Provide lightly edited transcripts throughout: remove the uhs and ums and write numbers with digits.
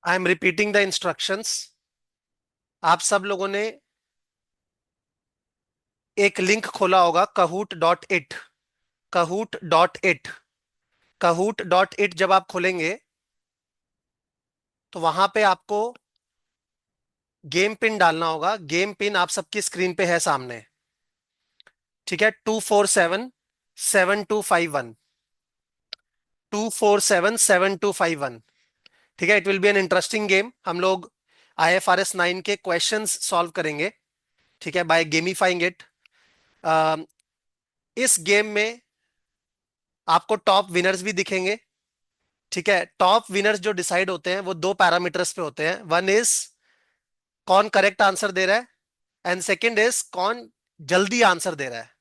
I am repeating the instructions. आप सब लोगों ने एक लिंक खोला होगा, kahoot.it। kahoot.it। kahoot.it जब आप खोलेंगे तो वहां पे आपको गेम पिन डालना होगा। गेम पिन आप सबकी स्क्रीन पे है सामने। ठीक है, 2477251। 2477251। ठीक है, it will be an interesting game. हम लोग IFRS 9 के क्वेश्चंस सॉल्व करेंगे। ठीक है, बाय गेमिफाइंग इट। इस गेम में आपको टॉप विनर्स भी दिखेंगे। ठीक है, टॉप विनर्स जो डिसाइड होते हैं वो दो पैरामीटर्स पे होते हैं। वन इज कौन करेक्ट आंसर दे रहा है, एंड सेकंड इज कौन जल्दी आंसर दे रहा है।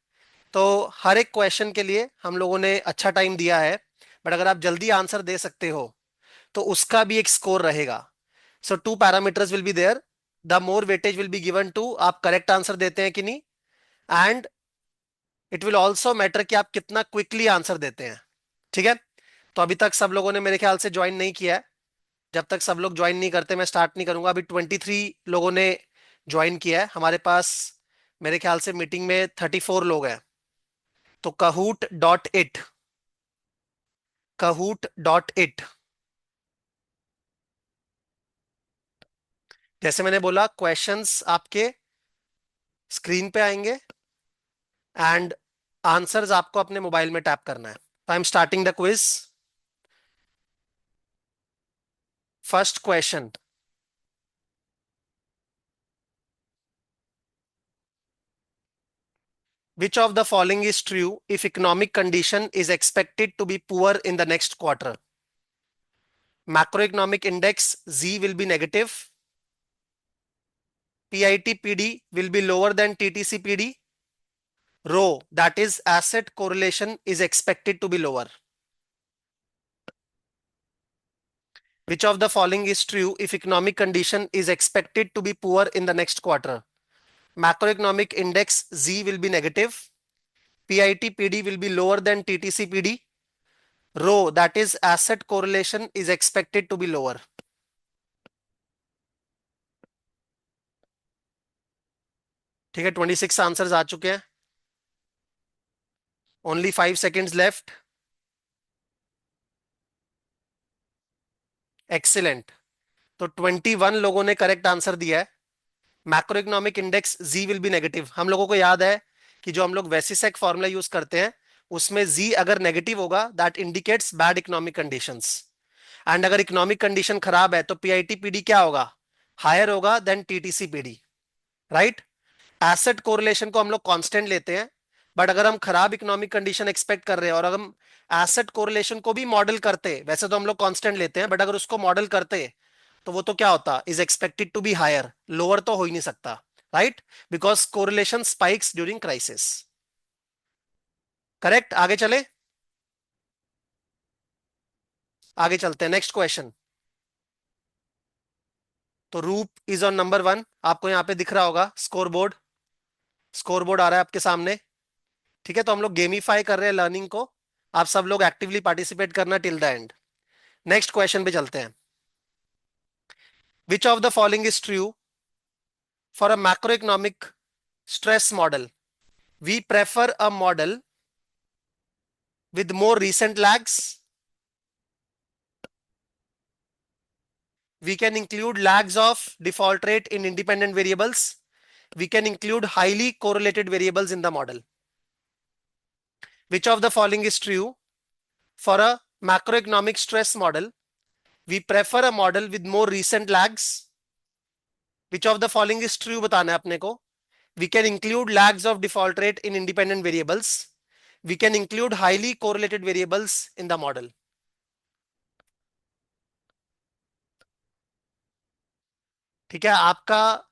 तो हर एक क्वेश्चन के लिए हम लोगों ने अच्छा टाइम दिया है, बट अगर आप जल्दी आंसर दे सकते हो तो उसका भी एक स्कोर रहेगा। So two parameters will be there. The more weightage will be given to आप करेक्ट आंसर देते हैं कि नहीं, and it will also matter कि आप कितना क्विकली आंसर देते हैं। ठीक है, तो अभी तक सब लोगों ने मेरे ख्याल से ज्वाइन नहीं किया है। जब तक सब लोग ज्वाइन नहीं करते मैं स्टार्ट नहीं करूंगा। अभी 23 लोगों ने ज्वाइन किया है हमारे पास। मेरे ख्याल से मीटिंग में 34 लोग हैं। तो kahoot.it। जैसे मैंने बोला, क्वेश्चंस आपके स्क्रीन पे आएंगे एंड आंसर्स आपको अपने मोबाइल में टैप करना है। I am starting the quiz. First question. Which of the following is true if economic condition is expected to be poor in the next quarter? Macroeconomic index Z will be negative. PIT-PD will be lower than TTC-PD. Rho, that is asset correlation, is expected to be lower. Which of the following is true if economic condition is expected to be poor in the next quarter? Macroeconomic index Z will be negative. PIT-PD will be lower than TTC-PD. Rho, that is asset correlation, is expected to be lower. ठीक है, 26 answers आ चुके हैं। Only 5 seconds left. Excellent. तो 21 लोगों ने correct answer दिया है। Macro economic index G will be negative. हम लोगों को याद है कि जो हम लोग वेसिसेक फॉर्मूला यूज करते हैं उसमें जी अगर नेगेटिव होगा that indicates bad economic conditions, and अगर इकोनॉमिक कंडीशन खराब है तो पीआईटी पीडी क्या होगा, हायर होगा then TTC PD. Right. Asset correlation को हम लोग कांस्टेंट लेते हैं, बट अगर हम खराब इकोनॉमिक कंडीशन एक्सपेक्ट कर रहे हैं और अगर हम एसेट कोरिलेशन को भी मॉडल करते, वैसे तो हम लोग कांस्टेंट लेते हैं, बट अगर उसको मॉडल करते तो वो तो क्या होता, is expected to be higher. Lower तो हो ही नहीं सकता। Right, because correlation spikes during crisis. Correct, आगे चले। आगे चलते हैं, नेक्स्ट क्वेश्चन। तो रूप इज ऑन नंबर 1। आपको यहाँ पे दिख रहा होगा स्कोर बोर्ड। स्कोर बोर्ड आ रहा है आपके सामने। ठीक है, तो हम लोग गेमिफाई कर रहे हैं लर्निंग को। आप सब लोग एक्टिवली पार्टिसिपेट करना till the end. Next question पे चलते हैं। Which of the following is true for a macroeconomic stress model? We prefer a model with more recent lags. We can include lags of default rate in independent variables. We can include highly correlated variables in the model. Which of the following is true for a macroeconomic stress model? We prefer a model with more recent lags. Which of the following is true बताना है अपने को। We can include lags of default rate in independent variables. We can include highly correlated variables in the model. ठीक है, आपका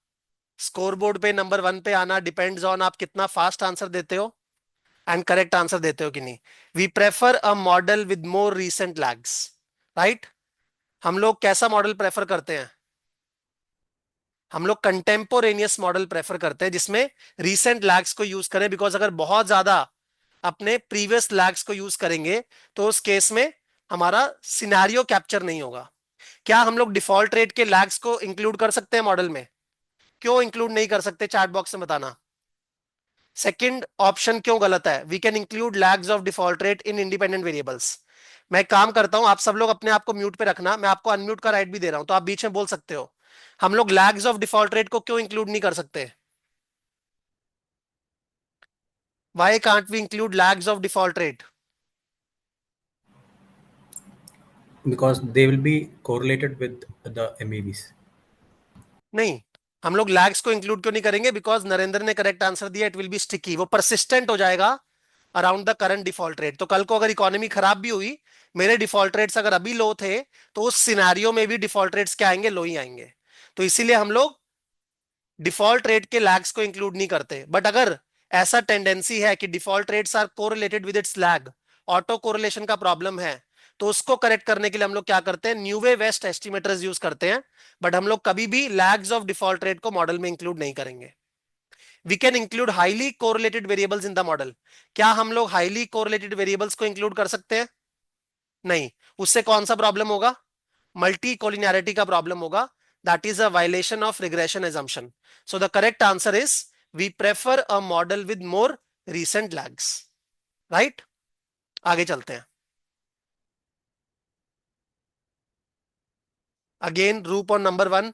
score board पे number 1 पे आना डिपेंड्स ऑन आप कितना फास्ट आंसर देते हो एंड करेक्ट आंसर देते हो कि नहीं। We prefer a model with more recent lags. Right. हम लोग कैसा मॉडल प्रेफर करते हैं? हम लोग कंटेम्पोरेनियस मॉडल प्रेफर करते हैं जिसमें रीसेंट लैग्स को यूज करें, बिकॉज अगर बहुत ज्यादा अपने प्रीवियस लैग्स को यूज करेंगे तो उस केस में हमारा सिनेरियो कैप्चर नहीं होगा। क्या हम लोग डिफॉल्ट रेट के लैग्स को इंक्लूड कर सकते हैं मॉडल में? क्यों इंक्लूड नहीं कर सकते, चैट बॉक्स में बताना। सेकंड ऑप्शन क्यों गलत है? We can include lags of default rate in independent variables. मैं एक काम करता हूं, आप सब लोग अपने आप को म्यूट पे रखना, मैं आपको अनम्यूट का राइट भी दे रहा हूं, तो आप बीच में बोल सकते हो। हम लोग लैग्स ऑफ डिफॉल्ट रेट को क्यों इंक्लूड नहीं कर सकते? Why can't we include lags of default rate? because they will be correlated with the MEVs. नहीं, हम लोग लैग्स को इंक्लूड क्यों नहीं करेंगे? बिकॉज नरेंद्र ने करेक्ट आंसर दिया, इट विल बी स्टिकी, वो परसिस्टेंट हो जाएगा around the current default rate. तो कल को अगर इकोनॉमी खराब भी हुई, मेरे डिफॉल्ट रेट्स अगर अभी लो थे, तो उस सिनेरियो में भी डिफॉल्ट रेट्स क्या आएंगे? लो ही आएंगे। तो इसीलिए हम लोग डिफॉल्ट रेट के लैग्स को इंक्लूड नहीं करते। बट अगर ऐसा टेंडेंसी है कि default rates are correlated with its lag, autocorrelation का प्रॉब्लम है, तो उसको करेक्ट करने के लिए हम लोग क्या करते हैं? न्यूवे वेस्ट एस्टिमेटर्स यूज करते हैं। बट हम लोग कभी भी लैग्स ऑफ डिफॉल्ट रेट को मॉडल में इंक्लूड नहीं करेंगे। We can include highly correlated variables in the model. क्या हम लोग हाईली कोरिलेटेड वेरिएबल्स को इंक्लूड कर सकते हैं? नहीं। उससे कौन सा प्रॉब्लम होगा? मल्टी कोलिनियरिटी का प्रॉब्लम होगा। That is a violation of regression assumption. So the correct answer is we prefer a model with more recent lags. Right, आगे चलते हैं। Again Roop on number 1,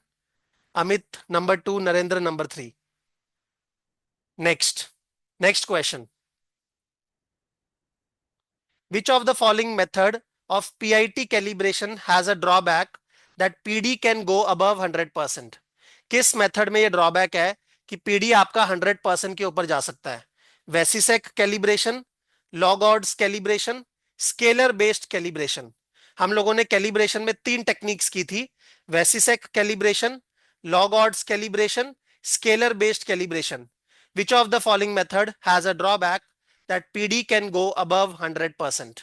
Amit number 2, Narendra number 3। Next, next question. Which of the following method of PIT calibration has a drawback that PD can go above 100%? किस method में ये drawback है कि PD आपका 100% के ऊपर जा सकता है? Vasicek calibration, log odds calibration, scalar based calibration. हम लोगों ने कैलिब्रेशन में 3 टेक्निक्स की थी: Vasicek calibration, log odds calibration, scalar based calibration. Which of the following method has a drawback that PD can go above 100%?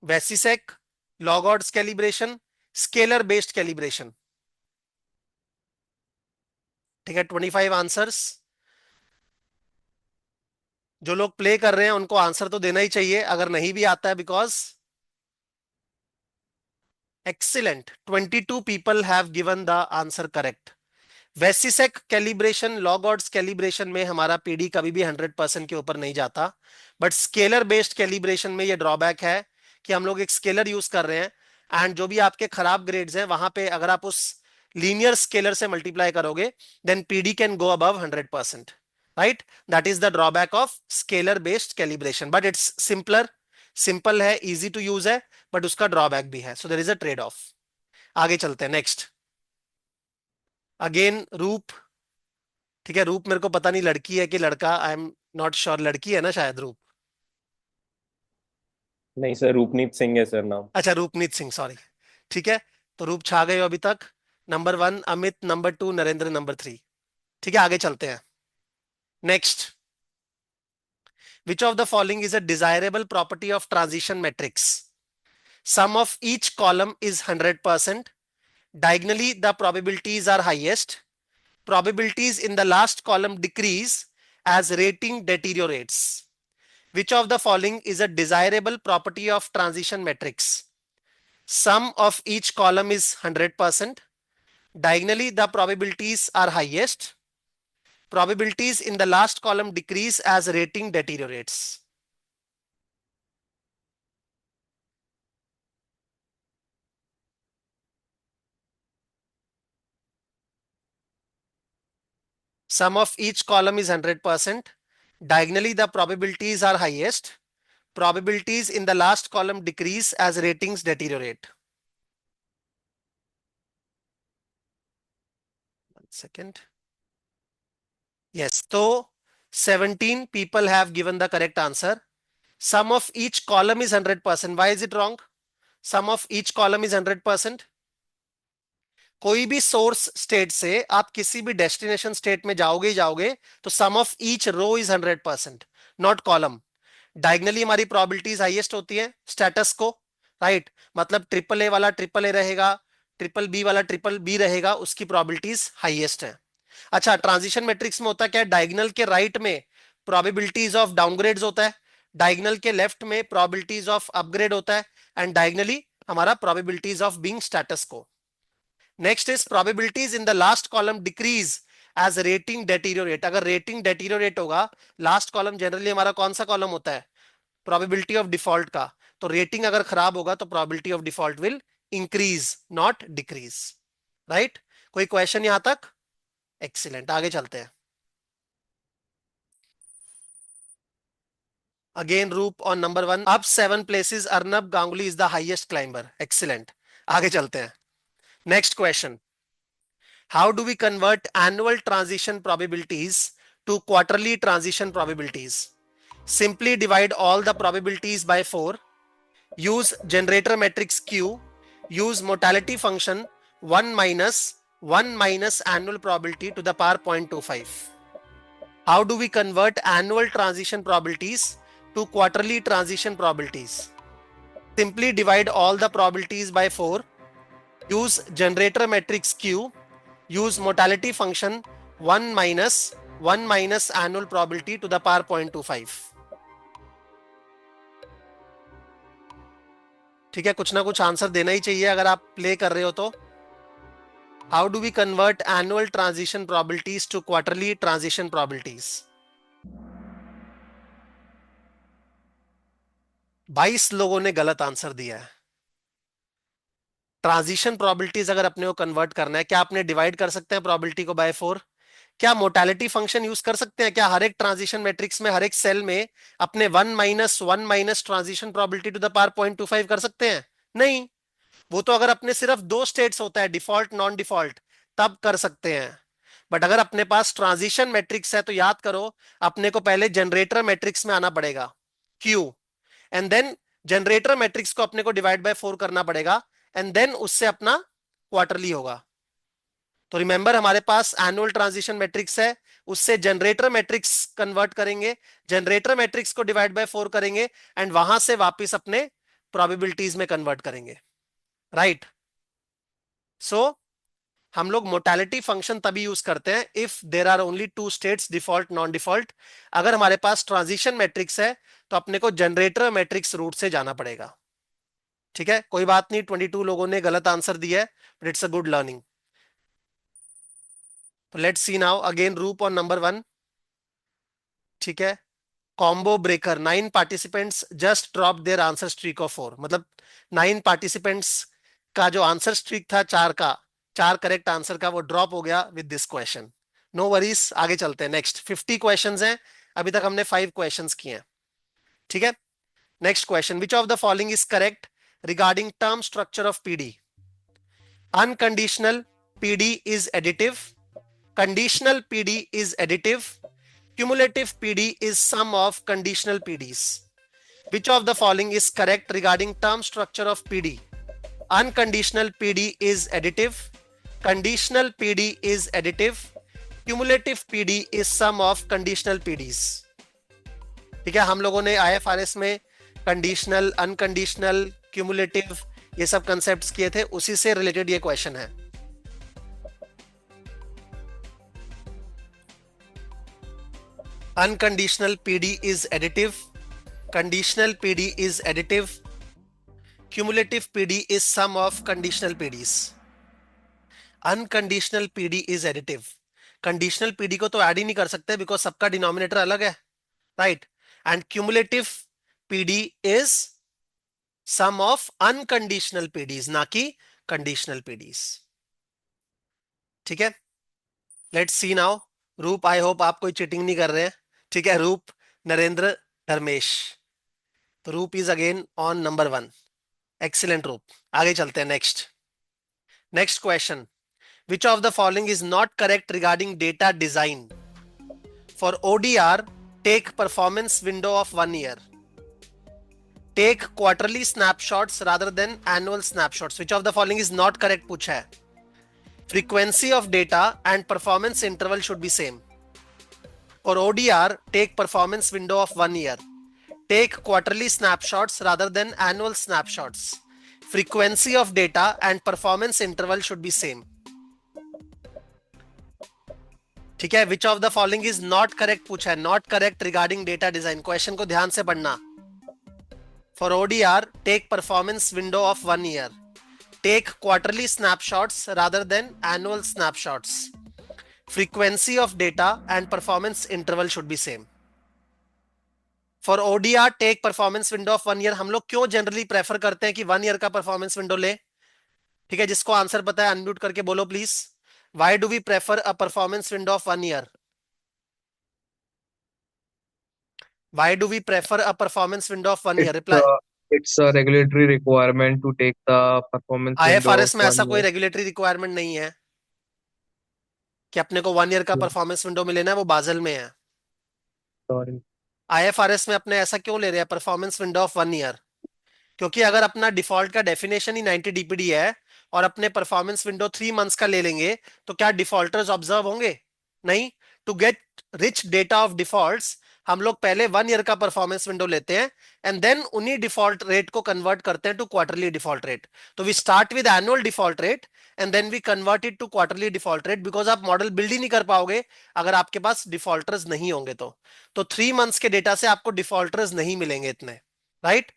Vesisec, log odds calibration, scalar based calibration। ठीक है, 25 answers. जो लोग play कर रहे हैं उनको आंसर तो देना ही चाहिए अगर नहीं भी आता है, because excellent, 22 people have given the answer correct. Vasicek calibration, log odds calibration में हमारा पीडी कभी भी 100% के ऊपर नहीं जाता। बट स्केलर बेस्ड कैलिब्रेशन में ये ड्रॉबैक है कि हम लोग एक स्केलर यूज कर रहे हैं, एंड जो भी आपके खराब ग्रेड्स हैं वहां पे अगर आप उस लीनियर स्केलर से मल्टीप्लाई करोगे, then PD can go above 100%। Right, that is the drawback of scalar based calibration. But it's simpler, simple है, इजी टू यूज है, बट उसका ड्रॉबैक भी है। So there is a trade off. आगे चलते हैं, नेक्स्ट। अगेन रूप। ठीक है, रूप मेरे को पता नहीं लड़की है कि लड़का, आई एम नॉट श्योर, लड़की है ना शायद रूप। नहीं सर, रूपनीत सिंह है सर नाम। अच्छा, रूपनीत सिंह, सॉरी। ठीक है, तो रूप छा गए हो अभी तक। Number 1 Amit, number 2 Narendra, number 3। ठीक है, आगे चलते हैं। Next, which of the following is a desirable property of transition matrix? Sum of each column is 100%, diagonally the probabilities are highest, probabilities in the last column decrease as rating deteriorates. Which of the following is a desirable property of transition matrix? Sum of each column is 100%, diagonally the probabilities are highest, probabilities in the last column decrease as rating deteriorates. Sum of each column is 100%, diagonally the probabilities are highest, probabilities in the last column decrease as ratings deteriorate. 1 second. Yes, so 17 people have given the correct answer. Sum of each column is 100%. Why is it wrong? Sum of each column is 100%. कोई भी source state से आप किसी भी destination state में जाओगे ही जाओगे, तो sum of each row is 100%, not column. Diagonally हमारी प्रोबेबिलिटीज हाईएस्ट होती है स्टेटस को, राइट, मतलब ट्रिपल ए वाला ट्रिपल ए रहेगा, ट्रिपल बी वाला ट्रिपल बी रहेगा, उसकी प्रोबेबिलिटीज हाईएस्ट है। अच्छा, ट्रांजिशन मैट्रिक्स में होता क्या है? डायगोनल के राइट में प्रोबेबिलिटीज ऑफ डाउनग्रेड्स होता है, डायगोनल के लेफ्ट में प्रोबेबिलिटीज ऑफ अपग्रेड होता है एंड डायगोनली हमारा प्रोबेबिलिटीज ऑफ बीइंग स्टेटस को. Next is probabilities in the last column decrease as rating deteriorate. अगर रेटिंग डेटीरियोरेट होगा, लास्ट कॉलम जनरली हमारा कौन सा कॉलम होता है, प्रोबेबिलिटी ऑफ डिफॉल्ट का. तो रेटिंग अगर खराब होगा तो probability of default will increase not decrease. Right? कोई क्वेश्चन यहां तक? एक्सीलेंट, आगे चलते हैं. Again Roop on number 1. अब 7 places Arnab Ganguly is the highest climber. Excellent, आगे चलते हैं. Next question. How do we convert annual transition probabilities to quarterly transition probabilities? Simply divide all the probabilities by 4. Use generator matrix Q. Use mortality function 1 minus annual probability to the power 0.25. How do we convert annual transition probabilities to quarterly transition probabilities? Simply divide all the probabilities by 4. Use generator matrix Q. Use mortality function 1 minus annual probability to the power 0.25. ठीक है, कुछ ना कुछ answer देना ही चाहिए अगर आप play कर रहे हो तो. How do we convert annual transition probabilities to quarterly transition probabilities? 22 लोगों ने गलत आंसर दिया है. ट्रांजिशन प्रोबेबिलिटीज अगर अपने को कन्वर्ट करना है, क्या आपने डिवाइड कर सकते हैं प्रोबेबिलिटी को बाय 4? क्या मोर्टेलिटी फंक्शन यूज कर सकते हैं? क्या हर एक ट्रांजिशन मैट्रिक्स में हर एक सेल में अपने 1 minus transition probability to the power 0.25 कर सकते हैं? नहीं. वो तो अगर अपने सिर्फ 2 स्टेट्स होता है, डिफॉल्ट नॉन डिफॉल्ट, तब कर सकते हैं. बट अगर अपने पास ट्रांजिशन मैट्रिक्स है तो याद करो, अपने को पहले जनरेटर मैट्रिक्स में आना पड़ेगा Q, and then generator matrix को अपने को डिवाइड बाय 4 करना पड़ेगा एंड देन उससे अपना क्वार्टरली होगा. तो रिमेंबर, हमारे पास एनुअल ट्रांजिशन मैट्रिक्स है, उससे जनरेटर मैट्रिक्स कन्वर्ट करेंगे, जनरेटर मैट्रिक्स को डिवाइड बाय 4 करेंगे एंड वहां से वापस अपने प्रोबेबिलिटीज में कन्वर्ट करेंगे. राइट? सो हम लोग मोर्टेलिटी फंक्शन तभी यूज करते हैं if there are only 2 states, default non default. अगर हमारे पास ट्रांजिशन मैट्रिक्स है तो अपने को जनरेटर मैट्रिक्स रूट से जाना पड़ेगा. ठीक है, कोई बात नहीं, 22 लोगों ने गलत आंसर दिया है, but it's a good learning. तो let's see now again Roop on number 1. ठीक है, combo breaker. 9 participants just drop their answer streak of 4. मतलब 9 पार्टिसिपेंट्स का जो आंसर स्ट्रीक था 4 करेक्ट आंसर का, वो ड्रॉप हो गया with this question. No worries, आगे चलते हैं. नेक्स्ट 50 क्वेश्चंस हैं, अभी तक हमने 5 क्वेश्चंस किए हैं. ठीक है, next question. Which of the following is correct regarding term structure of PD? Unconditional PD is additive, conditional PD is additive, cumulative PD is sum of conditional PDs. Which of the following is correct regarding term structure of PD? Unconditional PD is additive, conditional PD is additive, cumulative PD is sum of conditional PDs. ठीक है, हम लोगों ने IFRS में conditional, unconditional, cumulative ये सब concepts किए थे, उसी से रिलेटेड ये क्वेश्चन है. Unconditional PD is additive, conditional PD is additive, cumulative PD is sum of conditional PDs. Unconditional PD is additive. Conditional PD को तो ऐड ही नहीं कर सकते बिकॉज सबका डिनोमिनेटर अलग है. Right? And cumulative PD is sum of unconditional PDs, ना कि conditional PDs. ठीक है, लेट्स सी नाउ. रूप, आई होप आप कोई चीटिंग नहीं कर रहे हैं. ठीक है, रूप, नरेंद्र, धर्मेश. तो Roop is again on number 1. Excellent Roop, आगे चलते हैं. Next question. Which of the following is not correct regarding data design? For ODR take performance window of 1 year. Take quarterly snapshots rather than annual snapshots. Which of the following is not correct पूछा है. Frequency of data and performance interval should be same. For ODR, take performance window of 1 year. Take quarterly snapshots rather than annual snapshots. Frequency of data and performance interval should be same. ठीक है, which of the following is not correct पूछा है, not correct regarding data design. Question को ध्यान से पढ़ना। For ODR take performance window of 1 year, take quarterly snapshots rather than annual snapshots, frequency of data and performance interval should be same. For ODR take performance window of 1 year, हम लोग क्यों generally prefer करते हैं कि 1 year का performance window ले? ठीक है, जिसको आंसर पता है अनम्यूट करके बोलो please. Why do we prefer a performance window of 1 year? Why do we prefer a performance window of 1 year? It's reply. it's a regulatory requirement to take the performance window of IFRS में ऐसा one कोई year. Regulatory requirement नहीं है कि अपने को 1 year का performance window में लेना है, वो बाजल में है। Sorry. आईएफआरएस में अपने ऐसा क्यों ले रहे हैं परफॉर्मेंस विंडो ऑफ 1 year? क्योंकि अगर अपना डिफॉल्ट का डेफिनेशन ही 90 डीपीडी है और अपने परफॉर्मेंस विंडो 3 months का ले लेंगे, तो क्या डिफॉल्टर्स ऑब्जर्व होंगे? नहीं। To get rich data of defaults, हम लोग पहले 1 year का परफॉर्मेंस विंडो लेते हैं एंड देन उन्हीं डिफॉल्ट रेट को कन्वर्ट करते हैं टू क्वार्टरली डिफॉल्ट रेट। तो we start with annual default rate and then we convert it to quarterly default rate, because आप मॉडल बिल्ड ही नहीं कर पाओगे अगर आपके पास डिफॉल्टर्स नहीं होंगे। तो 3 months के डेटा से आपको डिफॉल्टर्स नहीं मिलेंगे इतने, right?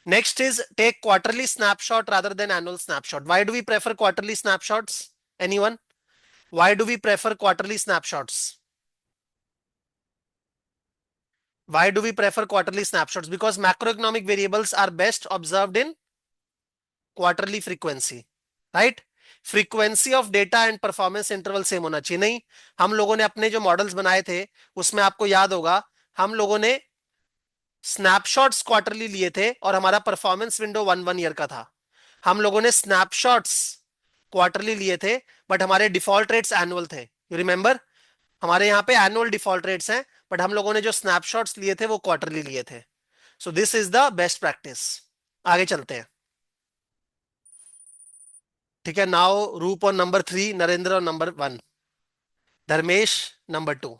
Next is take quarterly snapshot rather than annual snapshot. Why do we prefer quarterly snapshots? Anyone? Why do we prefer quarterly snapshots? Why do we prefer quarterly snapshots? Because macroeconomic variables are best observed in quarterly frequency, right? Frequency of data and performance interval same होना चाहिए। नहीं, हम लोगों ने अपने जो models बनाए थे उसमें आपको याद होगा हम लोगों ने स्नैपशॉट्स क्वार्टरली लिए थे और हमारा परफॉर्मेंस विंडो 1 year का था। हम लोगों ने स्नैपशॉट्स क्वार्टरली लिए थे बट हमारे डिफॉल्ट रेट्स एनुअल थे। यू रिमेंबर, हमारे यहाँ पे एनुअल डिफॉल्ट रेट्स हैं बट हम लोगों ने जो स्नैपशॉट्स लिए थे वो क्वार्टरली लिए थे। So this is the best practice. आगे चलते हैं। ठीक है, now Roop on number 3, Narendra और नंबर 1, धर्मेश नंबर 2।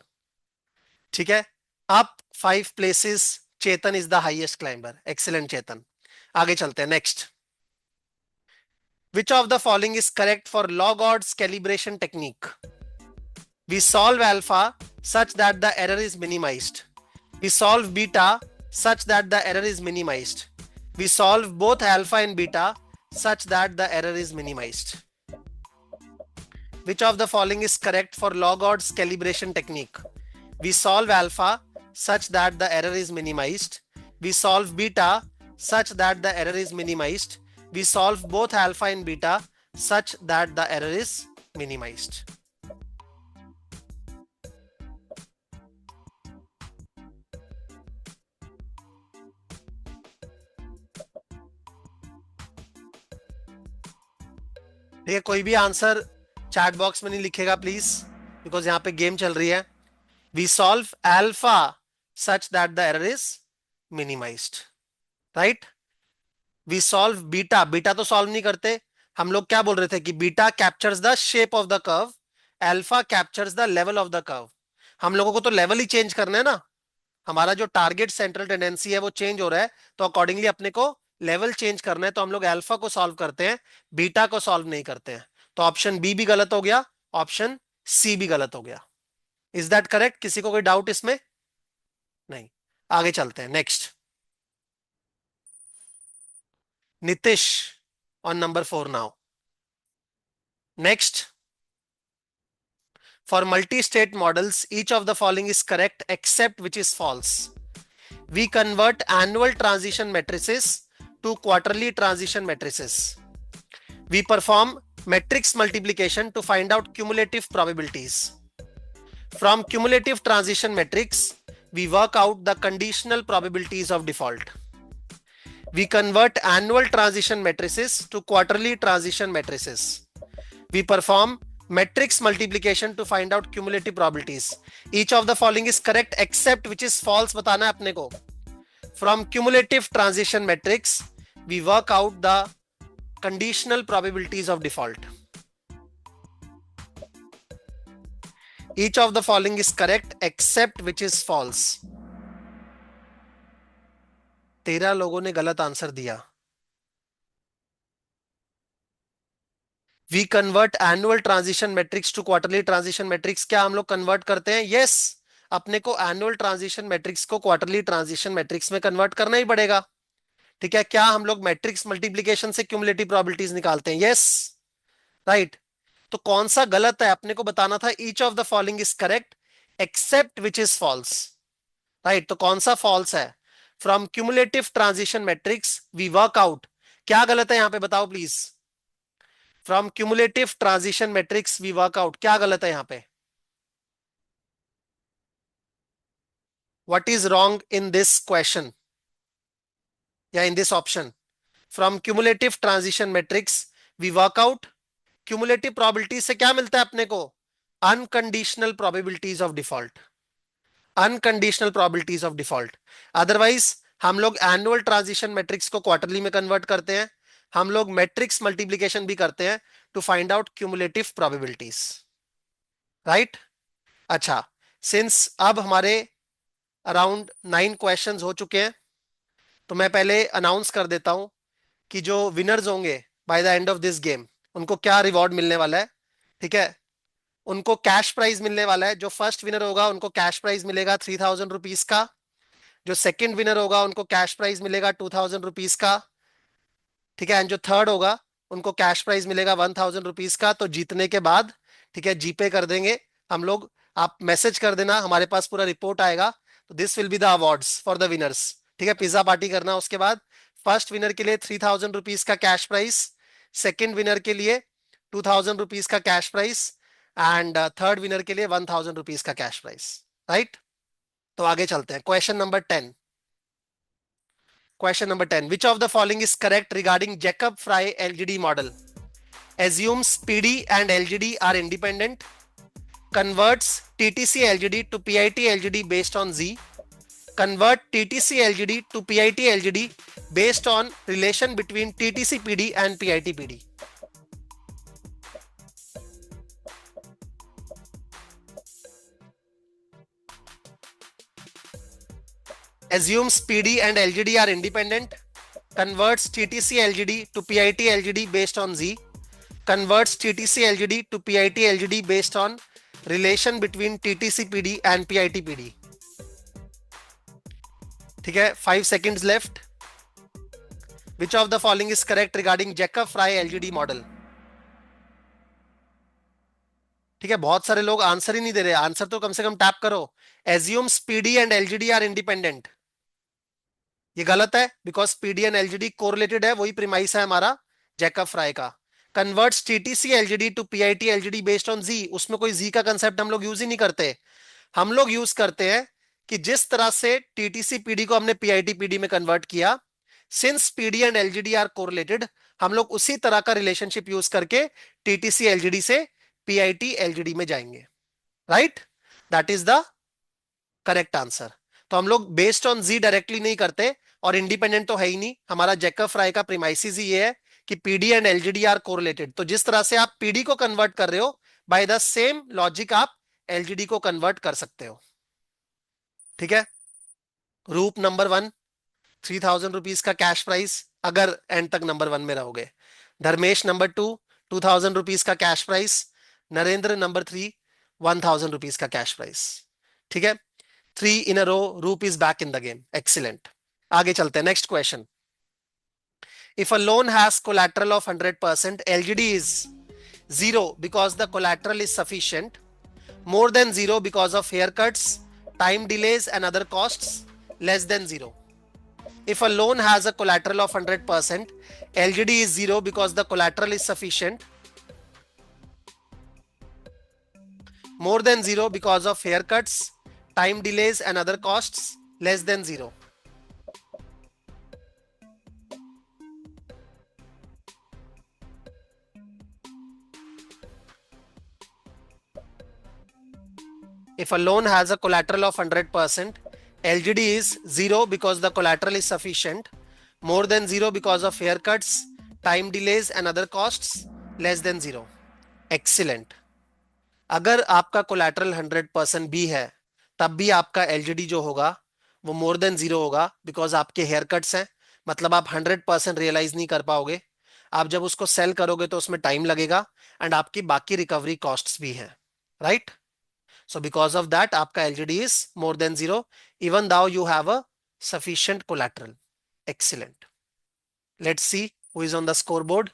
ठीक है, up 5 places, Chetan is the highest climber. Excellent Chetan. आगे चलते हैं next. Which of the following is correct for log odds calibration technique? We solve alpha such that the error is minimized. We solve beta such that the error is minimized. We solve both alpha and beta such that the error is minimized. Which of the following is correct for log odds calibration technique? We solve alpha such that the error is minimized. We solve beta such that the error is minimized. We solve both alpha and beta such that the error is minimized. ठीक है, कोई भी answer chat box में नहीं लिखेगा please, because यहां पे game चल रही है। We solve alpha such that the error is minimized, right? We solve beta, beta तो सॉल्व नहीं करते हम लोग। क्या बोल रहे थे कि beta captures the shape of the curve, alpha captures the level of the curve. हम लोगों को तो लेवल ही चेंज करना है ना, हमारा जो टारगेट सेंट्रल टेंडेंसी है वो चेंज हो रहा है, तो अकॉर्डिंगली अपने को लेवल चेंज करना है। तो हम लोग अल्फा को सॉल्व करते हैं, बीटा को सॉल्व नहीं करते हैं। तो ऑप्शन बी भी गलत हो गया, ऑप्शन सी भी गलत हो गया। Is that correct? किसी को कोई डाउट इसमें? नहीं। आगे चलते हैं next. Nitish on number 4 now. Next, for multi-state models, each of the following is correct except which is false. We convert annual transition matrices to quarterly transition matrices. We perform matrix multiplication to find out cumulative probabilities. From cumulative transition matrix, we work out the conditional probabilities of default. We convert annual transition matrices to quarterly transition matrices. We perform matrix multiplication to find out cumulative probabilities. Each of the following is correct except which is false बताना है अपने को। From cumulative transition matrix, we work out the conditional probabilities of default. Each of the following is correct except which is false. 13 लोगों ने गलत answer दिया। We convert annual transition matrix to quarterly transition matrix. क्या हम लोग convert करते हैं? Yes, अपने को एनुअल ट्रांजिशन मैट्रिक्स को क्वार्टरली ट्रांजिशन मैट्रिक्स में कन्वर्ट करना ही पड़ेगा। ठीक है, क्या हम लोग मैट्रिक्स मल्टीप्लीकेशन से क्यूमुलेटिव प्रोबेबिलिटीज निकालते हैं? Yes, right. तो कौन सा गलत है अपने को बताना था। Each of the following is correct except which is false. Right, तो कौन सा फॉल्स है? From cumulative transition matrix we work out. क्या गलत है यहां पे बताओ please. From cumulative transition matrix we work out, क्या गलत है यहां पे? What is wrong in this question या in this option? From cumulative transition matrix we work out. Cumulative probability से क्या मिलता है अपने को? Unconditional probabilities of default. Unconditional probabilities of default. Otherwise हम लोग एनुअल ट्रांजिशन मैट्रिक्स को क्वार्टरली में कन्वर्ट करते हैं, हम लोग मैट्रिक्स मल्टीप्लिकेशन भी करते हैं to find out cumulative probabilities. Right, अच्छा, सिंस अब हमारे अराउंड 9 क्वेश्चंस हो चुके हैं, तो मैं पहले अनाउंस कर देता हूं कि जो विनर्स होंगे by the end of this game उनको क्या रिवॉर्ड मिलने वाला है। ठीक है, उनको कैश प्राइज मिलने वाला है। जो फर्स्ट विनर होगा उनको कैश प्राइज मिलेगा 3000 रुपीज का। जो सेकंड विनर होगा उनको कैश प्राइज मिलेगा 2000 रुपीज का। ठीक है, एंड जो थर्ड होगा उनको कैश प्राइज मिलेगा 1000 रुपीज का। तो जीतने के बाद, ठीक है, जीपे कर देंगे हम लोग। आप मैसेज कर देना, हमारे पास पूरा रिपोर्ट आएगा। तो this will be the awards for the winners. ठीक है, पिज्जा पार्टी करना उसके बाद। फर्स्ट विनर के लिए 3000 रुपीज का कैश प्राइज, सेकेंड विनर के लिए 2000 रुपीज का cash prize, and third winner के लिए 1000 रुपीज का कैश प्राइज। राइट, तो आगे चलते हैं। Question number 10। Question number 10. Which of the following is correct regarding Jacob-Frey LGD model? Assumes PD and LGD are independent. Converts TTC LGD to PIT LGD based on Z. Convert TTC LGD to PIT LGD based on relation between TTC PD and PIT PD. Assumes PD and LGD are independent. Converts TTC LGD to PIT LGD based on Z. Converts TTC LGD to PIT LGD based on relation between TTC PD and PIT PD. ठीक है, 5 seconds left. Which of the following is correct regarding Jacob-Frey LGD model? ठीक है, बहुत सारे लोग answer ही नहीं दे रहे। Answer तो कम से कम टैप करो। Assumes PD and LGD are independent. ये गलत है, because PD and LGD correlated है, वही प्रीमाइस है हमारा जैकब-फ्राई का। Converts TTC LGD to PIT LGD based on G, उसमें कोई जी का कंसेप्ट हम लोग यूज ही नहीं करते। हम लोग यूज करते हैं कि जिस तरह से टीटीसी पीडी को हमने पीआईटी पीडी में कन्वर्ट किया, since PD and LGD are correlated, हम लोग उसी तरह का रिलेशनशिप यूज करके टीटीसी एलजीडी से पीआईटी एलजीडी में जाएंगे। Right, that is the correct answer. तो हम लोग बेस्ड ऑन जी डायरेक्टली नहीं करते, और इंडिपेंडेंट तो है ही नहीं। हमारा जैकब-फ्राई का प्रीमाइसिस ही ये है कि PD and LGD are correlated. तो जिस तरह से आप पीडी को कन्वर्ट कर रहे हो, बाय द सेम लॉजिक आप एलजीडी को कन्वर्ट कर सकते हो। ठीक है, रूप नंबर 1 3000 रुपीज का कैश प्राइस, अगर एंड तक नंबर 1 में रहोगे। धर्मेश नंबर 2 2000 रुपीज का cash price. Narendra number 3 1000 rupees का कैश प्राइस। ठीक है, 3 in a row, रूप is back in the game. Excellent, आगे चलते हैं। Next question. If a loan has collateral of 100%, LGD is 0 because the collateral is sufficient, more than 0 because of haircuts, time delays and other costs, less than 0. If a loan has a collateral of 100%, LGD is 0 because the collateral is sufficient, more than 0 because of haircuts, time delays and other costs, less than 0. If a loan has a collateral of 100%, LGD is 0 because the collateral is sufficient, more than 0 because of haircuts, time delays and other costs, less than 0. Excellent. अगर आपका collateral 100% भी है, तब भी आपका LGD जो होगा वो मोर देन 0 होगा, बिकॉज आपके हेयर कट्स हैं। मतलब आप 100% रियलाइज नहीं कर पाओगे। आप जब उसको सेल करोगे तो उसमें टाइम लगेगा एंड आपकी बाकी रिकवरी कॉस्ट्स भी हैं, right? So because of that आपका LGD is more than zero even though you have a sufficient collateral. Excellent. Let's see who is on the scoreboard.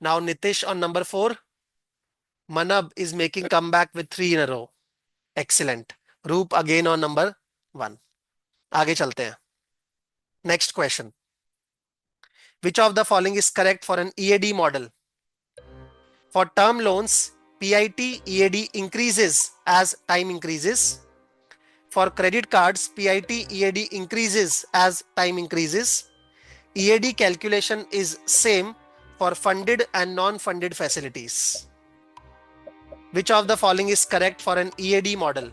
Now Nitish on number 4. Manab is making comeback with 3 in a row. Excellent. Roop again on number 1. आगे चलते हैं. Next question. Which of the following is correct for an EAD model? For term loans, PIT EAD increases as time increases. For credit cards, PIT EAD increases as time increases. EAD calculation is same for funded and non-funded facilities. Which of the following is correct for an EAD model?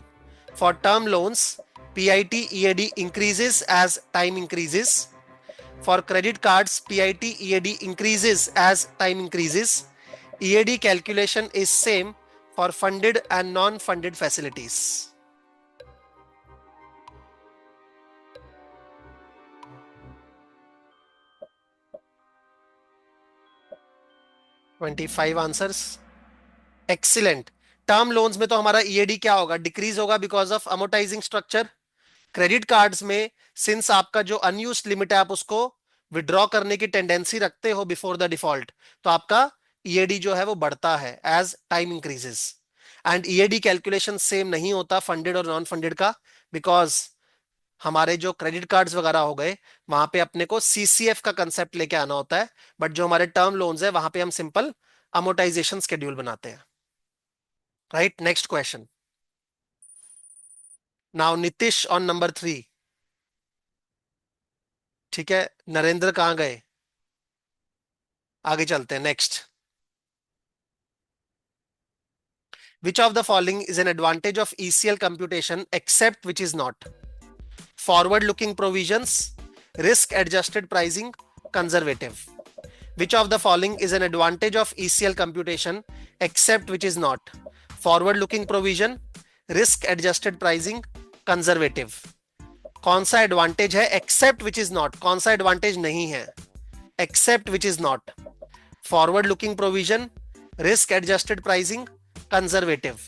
For term loans, PIT EAD increases as time increases. For credit cards, PIT EAD increases as time increases. EAD calculation is same for funded and non-funded facilities. $25 answers. Excellent. Term loans में तो हमारा EAD क्या होगा? Decrease होगा because of amortizing structure. Credit cards में since आपका जो unused limit है आप उसको विड्रॉ करने की टेंडेंसी रखते हो बिफोर द डिफॉल्ट, तो आपका ईएडी जो है वो बढ़ता है as time increases. And EAD calculation same नहीं होता फंडेड और नॉन फंडेड का, बिकॉज हमारे जो क्रेडिट कार्ड्स वगैरह हो गए वहां पे अपने को सीसीएफ का कंसेप्ट लेके आना होता है, बट जो हमारे टर्म लोन्स है वहां पे हम सिंपल अमोर्टाइजेशन शेड्यूल बनाते हैं, right? Next question. Now Nitish on number 3. ठीक है, नरेंद्र कहां गए? आगे चलते हैं. Next. Which of the following is an advantage of ECL computation except which is not? Forward looking provisions, risk adjusted pricing, conservative. Which of the following is an advantage of ECL computation except which is not? Forward looking provision, risk adjusted pricing, conservative. कौन सा advantage है except which is not? कौन सा advantage नहीं है except which is not? Forward looking provision, risk adjusted pricing, conservative.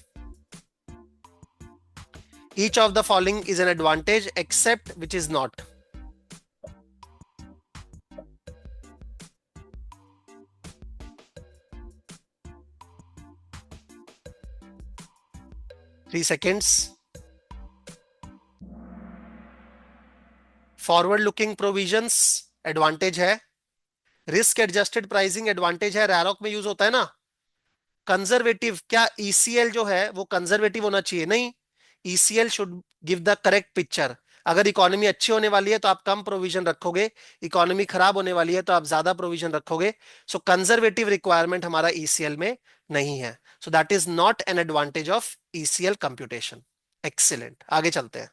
Each of the following is an advantage except which is not. Three seconds. Forward looking provisions advantage है, risk adjusted pricing advantage है, रैरोक में use होता है ना. Conservative, क्या ECL जो है वो कंजर्वेटिव होना चाहिए? नहीं, ECL should give the correct picture. अगर इकोनॉमी अच्छी होने वाली है तो आप कम प्रोविजन रखोगे, इकोनॉमी खराब होने वाली है तो आप ज्यादा प्रोविजन रखोगे. सो कंजर्वेटिव रिक्वायरमेंट हमारा ईसीएल में नहीं है. So that is not an advantage of ECL computation. Excellent. आगे चलते हैं.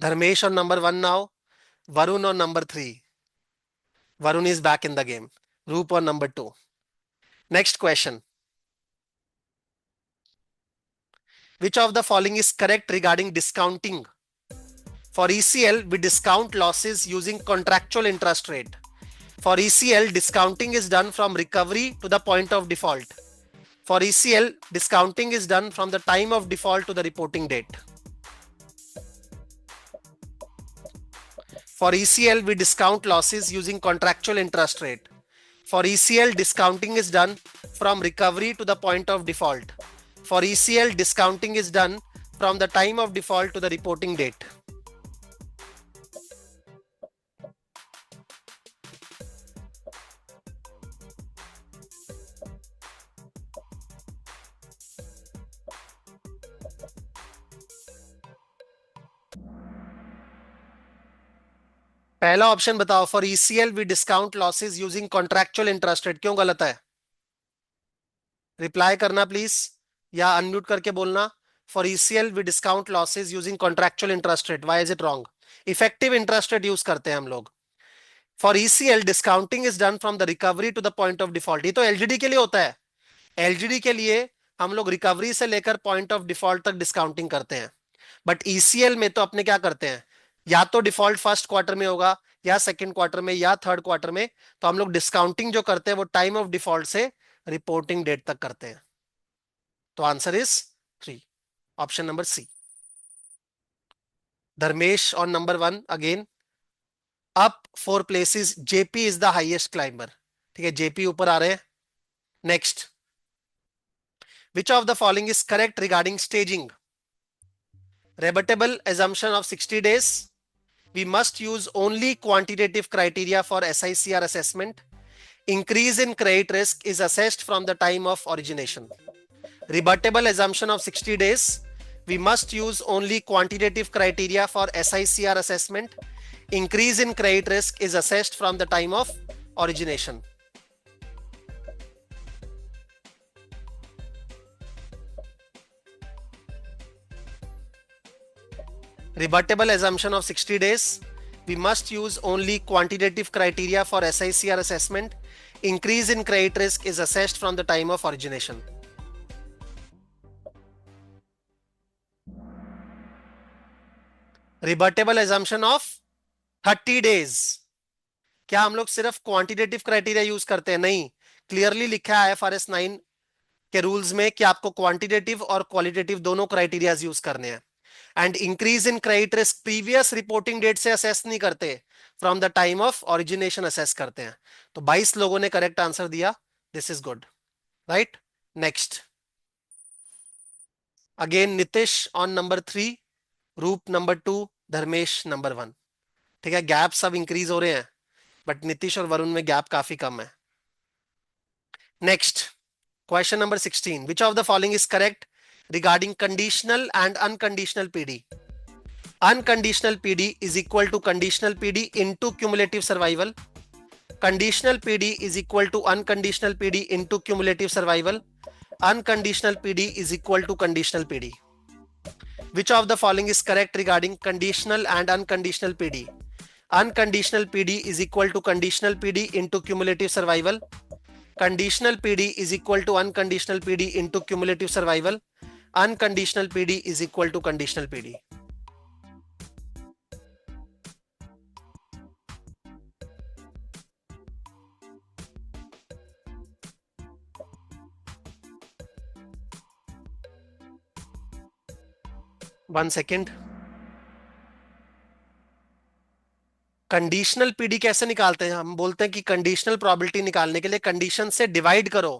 Dharmesh on number 1 now. Varun on number 3. Varun is back in the game. Roop on number 2. Next question. Which of the following is correct regarding discounting? For ECL, we discount losses using contractual interest rate. For ECL, discounting is done from recovery to the point of default. For ECL, discounting is done from the time of default to the reporting date. For ECL, we discount losses using contractual interest rate. For ECL, discounting is done from recovery to the point of default. For ECL, discounting is done from the time of default to the reporting date. पहला option बताओ, for ECL we discount losses using contractual interest rate, क्यों गलत है? Reply करना please या unmute करके बोलना. For ECL we discount losses using contractual interest rate, why is it wrong? Effective interest rate use करते हैं हम लोग. For ECL discounting is done from the recovery to the point of default. ये तो LGD के लिए होता है. एलजीडी के लिए हम लोग रिकवरी से लेकर पॉइंट ऑफ डिफॉल्ट तक डिस्काउंटिंग करते हैं, बट ईसीएल में तो अपने क्या करते हैं, या तो डिफॉल्ट फर्स्ट क्वार्टर में होगा या सेकंड क्वार्टर में या थर्ड क्वार्टर में, तो हम लोग डिस्काउंटिंग जो करते हैं वो टाइम ऑफ डिफॉल्ट से रिपोर्टिंग डेट तक करते हैं। तो answer is 3, option number C. Dharmesh on number 1 again. Up 4 places JP is the highest climber. ठीक है, जेपी ऊपर आ रहे हैं। Next, which of the following is correct regarding staging? Rebuttable assumption of 60 days. We must use only quantitative criteria for SICR assessment. Increase in credit risk is assessed from the time of origination. Rebuttable assumption of 60 days. We must use only quantitative criteria for SICR assessment. Increase in credit risk is assessed from the time of origination. Rebuttable assumption of 60 days. We must use only quantitative criteria for SICR assessment. Increase in credit risk is assessed from the time of origination. Rebuttable assumption of 30 days. क्या हम लोग सिर्फ quantitative criteria use करते हैं? नहीं, clearly लिखा है IFRS 9 के रूल्स में कि आपको क्वांटिटेटिव और क्वालिटेटिव दोनों क्राइटेरियाज यूज करने हैं। And increase in credit risk previous reporting date से असेस नहीं करते, from the time of origination assess करते हैं। तो 22 लोगों ने करेक्ट आंसर दिया, this is good, right. Next, again Nitish on number 3, Roop number 2, Dharmesh number 1। ठीक है, गैप सब इंक्रीज हो रहे हैं, बट नीतीश और वरुण में गैप काफी कम है। Next, question number 16, which of the following is correct regarding conditional and unconditional PD? Unconditional PD is equal to conditional PD into cumulative survival. Conditional PD is equal to unconditional PD into cumulative survival. Unconditional PD is equal to conditional PD. Which of the following is correct regarding conditional and unconditional PD? Unconditional PD is equal to conditional PD into cumulative survival. Conditional PD is equal to unconditional PD into cumulative survival. Unconditional PD is equal to conditional PD. One second. Conditional PD कैसे निकालते हैं? हम बोलते हैं कि conditional probability निकालने के लिए कंडीशन से डिवाइड करो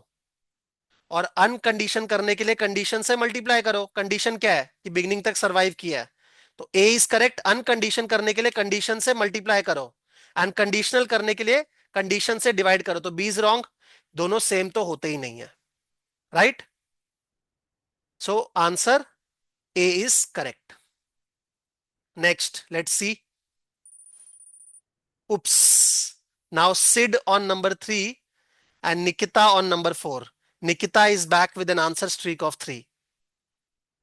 और अनकंडीशन करने के लिए कंडीशन से मल्टीप्लाई करो। कंडीशन क्या है? कि बिगिनिंग तक सरवाइव किया है, तो ए इज करेक्ट। अनकंडीशन करने के लिए कंडीशन से मल्टीप्लाई करो, अनकंडीशनल करने के लिए कंडीशन से डिवाइड करो, तो बी इज रॉन्ग। दोनों सेम तो होते ही नहीं है, right. So answer A is correct. Next, let's see. Oops. Now Sid on number 3 and Nikita on number 4. Nikita is back with an answer streak of 3.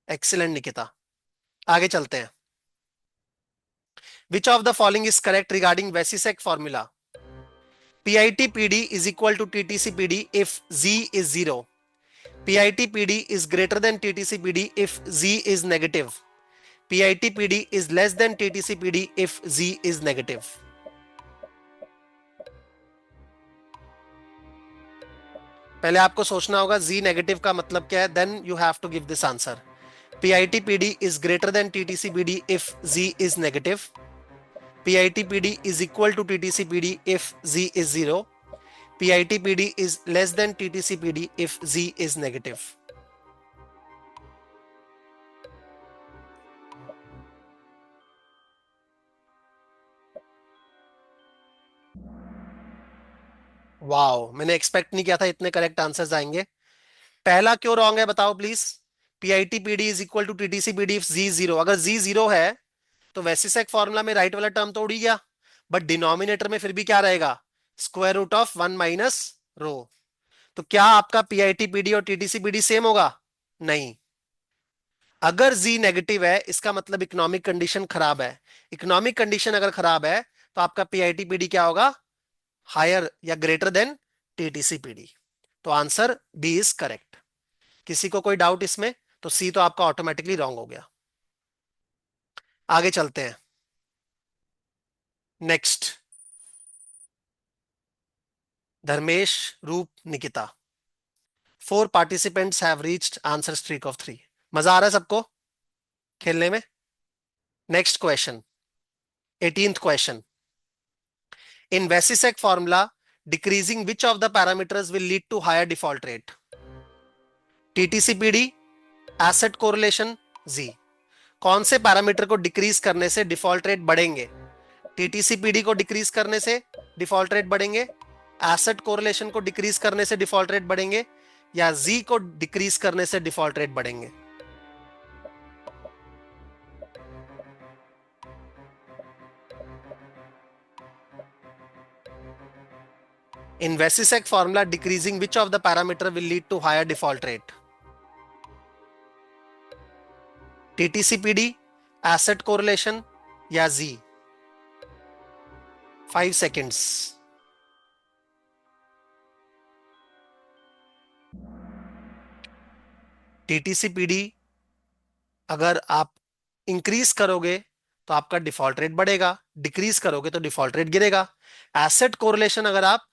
Excellent, Nikita. आगे चलते हैं। Which of the following is correct regarding Vesisek formula? PIT-PD is equal to TTC-PD if Z is 0. PIT-PD is greater than TTC-PD if Z is negative. PIT-PD is less than TTC-PD if Z is negative. पहले आपको सोचना होगा Z negative का मतलब क्या है, then you have to give this answer. PIT-PD is greater than TTC-PD if Z is negative. PIT-PD is equal to TTC-PD if Z is 0. PIT-PD is less than TTC-PD if Z is negative. Wow, मैंने expect नहीं किया था इतने correct answers आएंगे। पहला क्यों wrong है बताओ please? PIT-PD is equal to TTC-PD if Z 0। अगर Z 0 है तो वेसिसेक फॉर्मूला में राइट वाला टर्म तो उड़ ही गया, बट डिनोमिनेटर में फिर भी क्या रहेगा? Square root of 1 minus rho. तो क्या आपका PIT-PD और TTC-PD सेम होगा? नहीं। अगर Z नेगेटिव है इसका मतलब इकोनॉमिक कंडीशन खराब है। इकोनॉमिक कंडीशन अगर खराब है तो आपका PIT-PD क्या होगा? हायर या ग्रेटर देन TTC-PD। तो आंसर बी इज करेक्ट। किसी को कोई डाउट इसमें? तो सी तो आपका ऑटोमेटिकली रॉन्ग हो गया। आगे चलते हैं। Next, Dharmesh, Roop, Nikita. 4 participants have reached answer streak of 3. मजा आ रहा है सबको खेलने में? Next question, 18th question. In Vasisek formula, decreasing which of the parameters will lead to higher default rate? TTCPD, asset correlation, Z. कौन से पैरामीटर को डिक्रीज करने से डिफॉल्ट रेट बढ़ेंगे? टीटीसीपीडी को डिक्रीज करने से डिफॉल्ट रेट बढ़ेंगे, एसेट कोरिलेशन को डिक्रीज करने से डिफॉल्ट रेट बढ़ेंगे, या जी को डिक्रीज करने से डिफॉल्ट रेट बढ़ेंगे? In Vasisek formula, decreasing which of the parameter will lead to higher default rate? TTCPD, asset correlation, या Z? 5 seconds. TTCPD अगर आप इंक्रीज करोगे तो आपका डिफॉल्ट रेट बढ़ेगा, डिक्रीज करोगे तो डिफॉल्ट रेट गिरेगा. एसेट कोरिलेशन अगर आप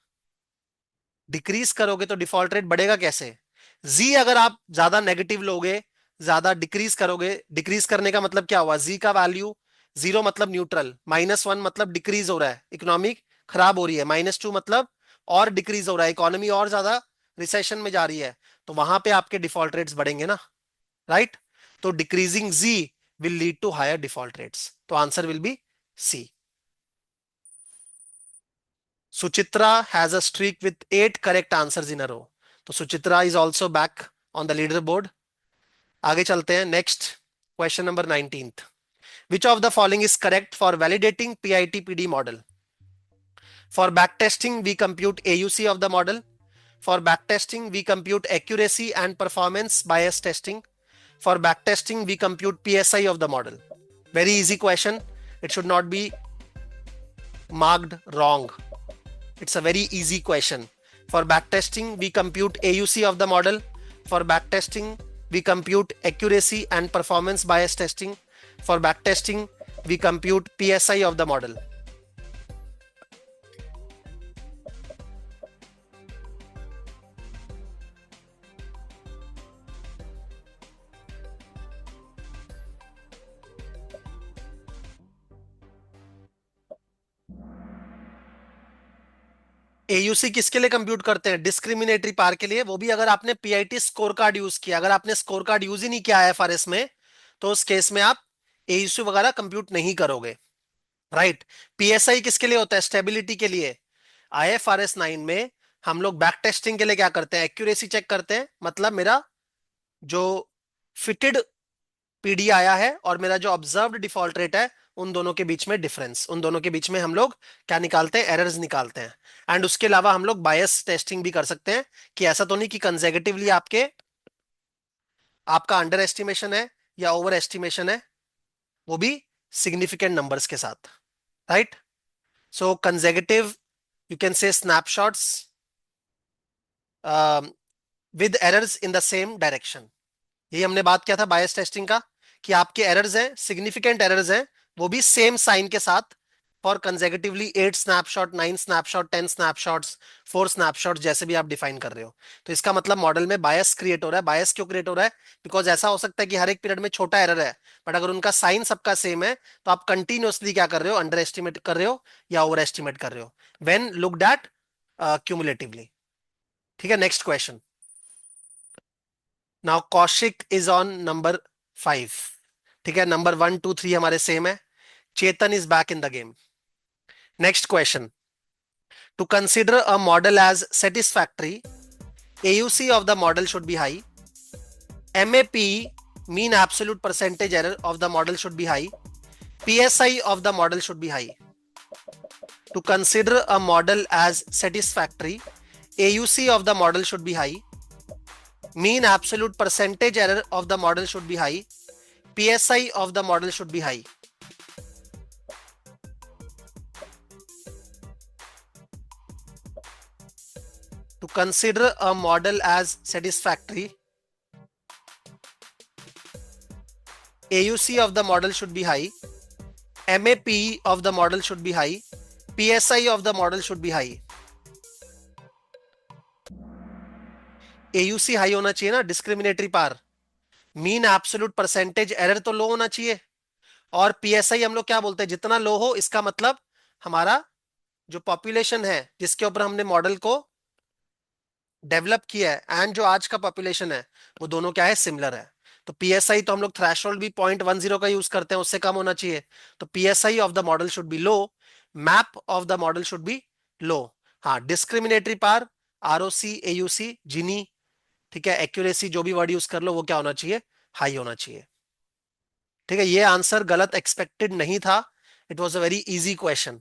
डिक्रीज करोगे तो डिफॉल्ट रेट बढ़ेगा कैसे? जी अगर आप ज्यादा नेगेटिव लोगे, ज्यादा डिक्रीज करोगे, डिक्रीज करने का मतलब क्या हुआ? जी का वैल्यू 0 मतलब न्यूट्रल, -1 मतलब डिक्रीज हो रहा है, इकोनॉमी खराब हो रही है, -2 मतलब और डिक्रीज हो रहा है, इकोनॉमी और ज्यादा रिसेशन में जा रही है, तो वहां पे आपके डिफॉल्ट रेट्स बढ़ेंगे ना, राइट? तो decreasing g will lead to higher default rates, तो answer will be C. Suchitra has a streak with 8 correct answers in a row. तो Suchitra is also back on the leaderboard. आगे चलते हैं. Next question number 19th. Which of the following is correct for validating PIT-PD model? For backtesting, we compute AUC of the model. For backtesting, we compute accuracy and performance bias testing. For backtesting, we compute PSI of the model. Very easy question. It should not be marked wrong. It's a very easy question. For backtesting, we compute AUC of the model. For backtesting, we compute accuracy and performance bias testing. For backtesting, we compute PSI of the model. AUC किसके लिए compute करते हैं? Discriminatory power के लिए, वो भी अगर आपने पीआईटी स्कोर कार्ड यूज किया. अगर आपने स्कोर कार्ड यूज ही नहीं किया आईएफआरएस में, तो उस केस में आप एयूसी वगैरह कंप्यूट नहीं करोगे, राइट? पीएसआई किसके लिए होता है? स्टेबिलिटी के लिए. आईएफआरएस 9 में हम लोग बैक टेस्टिंग के लिए क्या करते हैं? एक्यूरेसी चेक करते हैं, मतलब मेरा जो फिटेड पीडी आया है और मेरा जो ऑब्जर्व्ड डिफॉल्ट रेट है, उन दोनों के बीच में डिफरेंस, उन दोनों के बीच में हम लोग क्या निकालते हैं? एरर्स निकालते हैं. एंड उसके अलावा हम लोग बायस टेस्टिंग भी कर सकते हैं कि ऐसा तो नहीं कि कंसेक्यूटिवली आपका अंडर एस्टिमेशन है या ओवर एस्टिमेशन है, वो भी सिग्निफिकेंट नंबर्स के साथ, right? So consecutive, you can say snapshots with errors in the same direction. यही हमने बात किया था बायस टेस्टिंग का, कि आपके एरर्स हैं, सिग्निफिकेंट एरर्स हैं, वो भी सेम साइन के साथ, for consecutively 8 snapshot, 9 snapshot, 10 snapshots, 4 snapshot, जैसे भी आप डिफाइन कर रहे हो. तो इसका मतलब मॉडल में बायस क्रिएट हो रहा है. बायस क्यों क्रिएट हो रहा है? बिकॉज ऐसा हो सकता है कि हर एक पीरियड में छोटा एरर है, बट अगर उनका साइन सबका सेम है, तो आप कंटिन्यूअसली क्या कर रहे हो? अंडर एस्टिमेट कर रहे हो या ओवर एस्टिमेट कर रहे हो, व्हेन लुक्ड एट क्यूमुलेटिवली. ठीक है, next question. Now Kaushik is on number 5. ठीक है, नंबर 1, 2, 3 हमारे सेम है. Chetan is back in the game. Next question. To consider a model as satisfactory, AUC of the model should be high. MAP, mean absolute percentage error of the model should be high. PSI of the model should be high. To consider a model as satisfactory, AUC of the model should be high. Mean absolute percentage error of the model should be high. PSI of the model should be high. To consider a model as satisfactory, AUC of the model should be high. MAP of the model should be high. PSI of the model should be high. AUC high होना चाहिए ना, discriminatory power. Mean absolute percentage error तो low होना चाहिए। और PSI हम लोग क्या बोलते हैं, जितना लो हो इसका मतलब हमारा जो पॉपुलेशन है जिसके ऊपर हमने मॉडल को डेवलप किया है एंड जो आज का पॉपुलेशन है वो दोनों क्या है, सिमिलर है। तो पीएसआई तो हम लोग थ्रेशोल्ड भी 0.10 का यूज करते हैं, उससे कम होना चाहिए। तो PSI of the model should be low, map of the model should be low. हाँ, discriminatory power, ROC, AUC, Gini, ठीक है, एक्यूरेसी, जो भी वर्ड यूज कर लो वो क्या होना चाहिए, हाई होना चाहिए। ठीक है, ये आंसर गलत एक्सपेक्टेड नहीं था, it was a very easy question.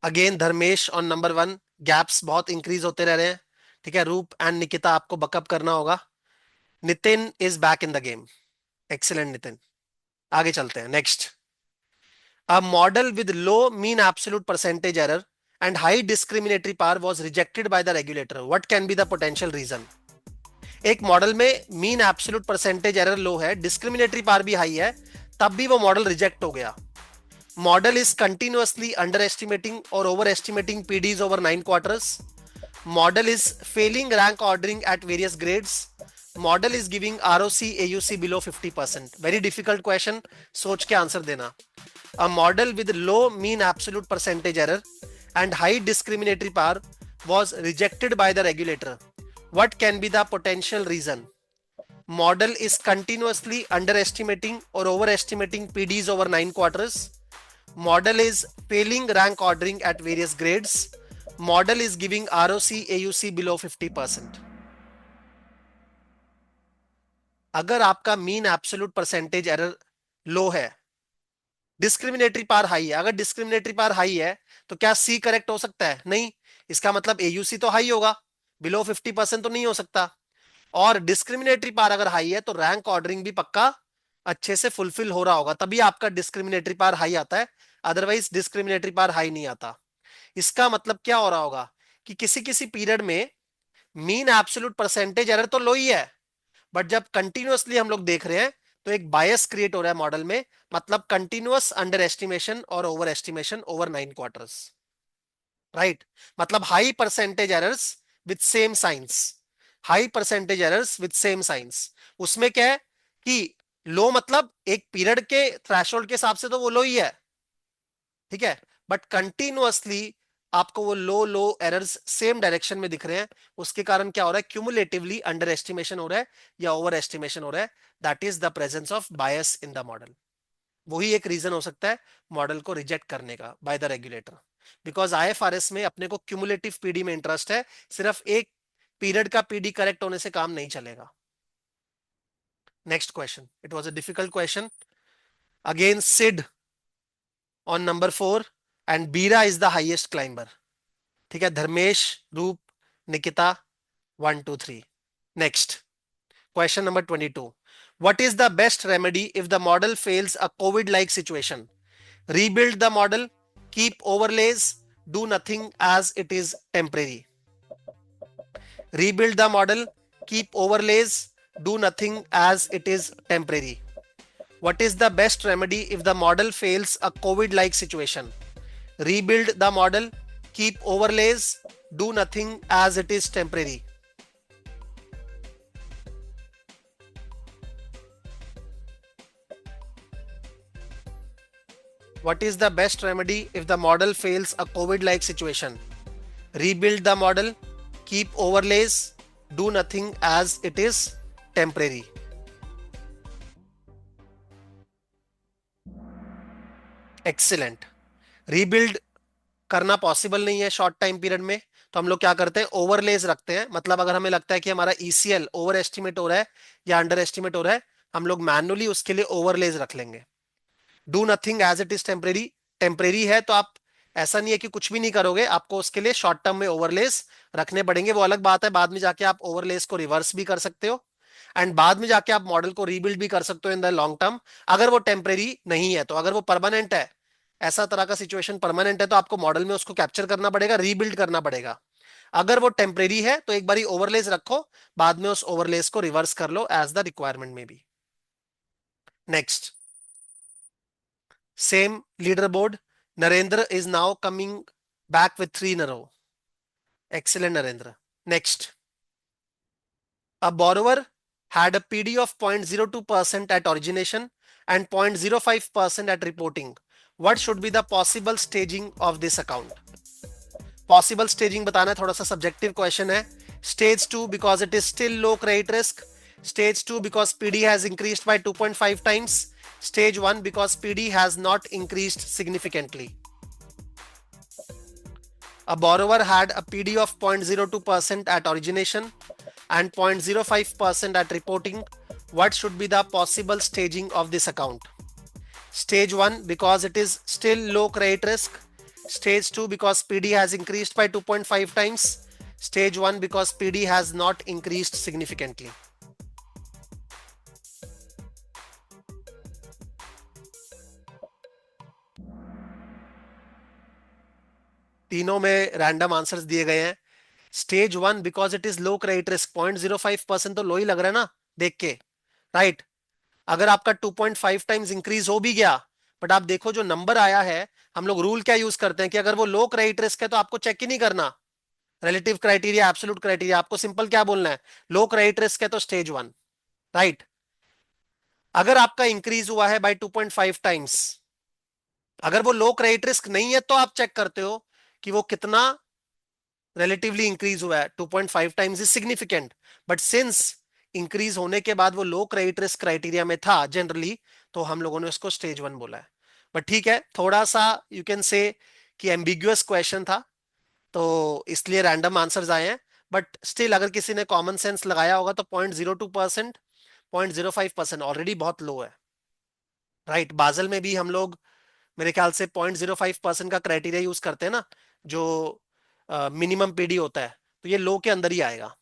Again Dharmesh on number 1, gaps बहुत इंक्रीज होते रह रहे हैं। ठीक है, रूप एंड निकिता आपको बकअप करना होगा। Nitin is back in the game, excellent Nitin. आगे चलते हैं, next. A model with low mean absolute percentage error and high discriminatory power was rejected by the regulator, what can be the potential region. एक model में mean absolute percentage error लो है, discriminatory power भी high है, तब भी वो model reject हो गया। Model is continuously underestimating or overestimating PDs over 9 quarters. Model is failing rank ordering at various grades. Model is giving ROC AUC below 50%. Very difficult question. सोच के answer देना। A model with low mean absolute percentage error and high discriminatory power was rejected by the regulator. What can be the potential reason? Model is continuously underestimating or overestimating PDs over 9 quarters. Model is failing rank ordering at various grades. Model is giving ROC AUC below 50%. अगर आपका mean absolute percentage error लो है, discriminatory पार high है, अगर discriminatory पार high है तो क्या C correct हो सकता है, नहीं। इसका मतलब एयूसी तो हाई होगा, बिलो 50% तो नहीं हो सकता। और डिस्क्रिमिनेटरी पार अगर हाई है तो रैंक ऑर्डरिंग भी पक्का अच्छे से फुलफिल हो रहा होगा, तभी आपका डिस्क्रिमिनेटरी पार हाई आता है, अदरवाइज डिस्क्रिमिनेटरी पार हाई नहीं आता। इसका मतलब क्या हो रहा होगा कि किसी किसी पीरियड में मीन एब्सोल्यूट परसेंटेज एरर तो लो ही है, बट जब कंटिन्यूअसली हम लोग देख रहे हैं तो एक बायस क्रिएट हो रहा है मॉडल में, मतलब कंटिन्यूअस अंडर एस्टिमेशन और overestimation over 9 quarters, right. मतलब high percentage errors with same signs, high percentage errors with same signs. उसमें क्या है कि लो मतलब एक पीरियड के थ्रेशोल्ड के हिसाब से तो वो लो ही है, ठीक है, बट कंटिन्यूअसली आपको वो लो लो एरर्स सेम डायरेक्शन में दिख रहे हैं, उसके कारण क्या हो रहा है, क्यूमुलेटिवली अंडर एस्टिमेशन हो रहा है या ओवर एस्टिमेशन हो रहा है। That is the presence of bias in the model. वही एक रीजन हो सकता है मॉडल को रिजेक्ट करने का by the regulator, because IFRS में अपने को क्यूमुलेटिव पीडी में इंटरेस्ट है, सिर्फ एक पीरियड का पीडी करेक्ट होने से काम नहीं चलेगा। Next question, it was a difficult question. Again Sid on number 4 and Beera is the highest climber. ठीक है, धर्मेश, रूप, निकिता, 1 2 3। Next question number 22। What is the best remedy if the model fails a COVID like situation? Rebuild the model, keep overlays, do nothing as it is temporary. Rebuild the model, keep overlays, do nothing as it is temporary. What is the best remedy if the model fails a COVID like situation? Rebuild the model, keep overlays, do nothing as it is temporary. What is the best remedy if the model fails a COVID like situation? Rebuild the model, keep overlays, do nothing as it is temporary. Excellent. Rebuild करना possible नहीं है short time period में, तो हम लोग क्या करते हैं, ओवरलेस रखते हैं। मतलब अगर हमें लगता है कि हमारा ईसीएल ओवर एस्टिमेट हो रहा है या अंडर एस्टिमेट हो रहा है, हम लोग मैनुअली उसके लिए ओवरलेस रख लेंगे। Do nothing as it is temporary, temporary है तो आप ऐसा नहीं है कि कुछ भी नहीं करोगे, आपको उसके लिए शॉर्ट टर्म में ओवरलेस रखने पड़ेंगे। वो अलग बात है, बाद में जाके आप ओवरलेस को रिवर्स भी कर सकते हो एंड बाद में जाके आप मॉडल को रीबिल्ड भी कर सकते हो इन द लॉन्ग टर्म, अगर वो टेम्परेरी नहीं है। तो अगर वो परमानेंट है, ऐसा तरह का सिचुएशन परमानेंट है, तो आपको मॉडल में उसको कैप्चर करना पड़ेगा, रीबिल्ड करना पड़ेगा। अगर वो टेम्परेरी है तो एक बारी ओवरलेस रखो, बाद में उस ओवरलेस को रिवर्स कर लो एज द रिक्वायरमेंट में भी। Next, same leader board, Narendra is now coming back with 3 in a row. Excellent, Narendra. Next. A borrower had a PD of 0.02% at origination and 0.05% at reporting. What should be the possible staging of this account? Possible staging बताना थोड़ा सा subjective question है. Stage 2 because it is still low credit risk. Stage 2 because PD has increased by 2.5 times. Stage 1 because PD has not increased significantly. A borrower had a PD of 0.02% at origination and 0.05% at reporting. What should be the possible staging of this account? Stage 1 because it is still low credit risk. Stage 2 because PD has increased by 2.5 times. Stage 1 because PD has not increased significantly. तीनों में random answers दिए गए हैं. Stage 1 because it is low credit risk. 0.05% तो लो ही लग रहा है ना देख के, राइट? अगर आपका 2.5 टाइम्स इंक्रीज हो भी गया, बट आप देखो जो नंबर आया है, हम लोग रूल क्या यूज करते हैं कि अगर वो लो क्रेडिट रिस्क है तो आपको चेक ही नहीं करना रिलेटिव क्राइटेरिया, एब्सोल्यूट क्राइटेरिया. आपको सिंपल क्या बोलना है, लो क्रेडिट रिस्क है तो स्टेज 1, राइट? अगर आपका इंक्रीज हुआ है बाय 2.5 टाइम्स, अगर वो लो क्रेडिट रिस्क नहीं है तो आप चेक करते हो कि वो कितना रिलेटिवली इंक्रीज हुआ है. 2.5 times is significant, but since increase होने के बाद वो लो क्रेडिट रिस्क क्राइटेरिया में था जनरली, तो हम लोगों ने उसको स्टेज 1 बोला है. बट ठीक है, थोड़ा सा यू कैन से कि एम्बिग्युअस क्वेश्चन था तो इसलिए रैंडम आंसर्स आए हैं. बट स्टिल अगर किसी ने कॉमन सेंस लगाया होगा तो 0.02%, 0.05% ऑलरेडी बहुत लो है, राइट? बाजल में भी हम लोग मेरे ख्याल से 0.05% का क्राइटेरिया यूज करते हैं ना, जो मिनिमम पीडी होता है, तो ये लो के अंदर ही आएगा.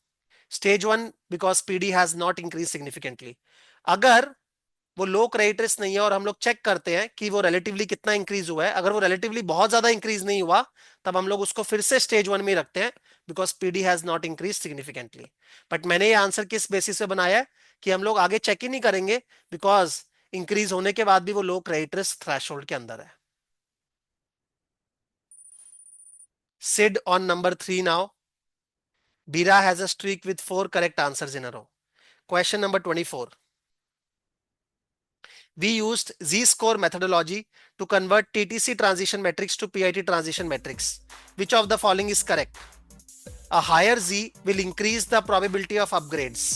Stage 1 because PD has not increase significantly. अगर वो लो क्रेडिट रिस्क नहीं है और हम लोग चेक करते हैं कि वो रिलेटिवली कितना इंक्रीज हुआ है, अगर वो रिलेटिवली बहुत ज्यादा इंक्रीज नहीं हुआ, तब हम लोग उसको फिर से स्टेज 1 में रखते हैं because PD has not increase significantly. But मैंने ये आंसर किस बेसिस पे बनाया है कि हम लोग आगे चेक ही नहीं करेंगे बिकॉज इंक्रीज होने के बाद भी वो लो क्रेडिट रिस्क थ्रेशोल्ड के अंदर है. Sid on number 3 now. Bira has a streak with 4 correct answers in a row. Question number 24. We used Z-score methodology to convert TTC transition matrix to PIT transition matrix. Which of the following is correct? A higher Z will increase the probability of upgrades.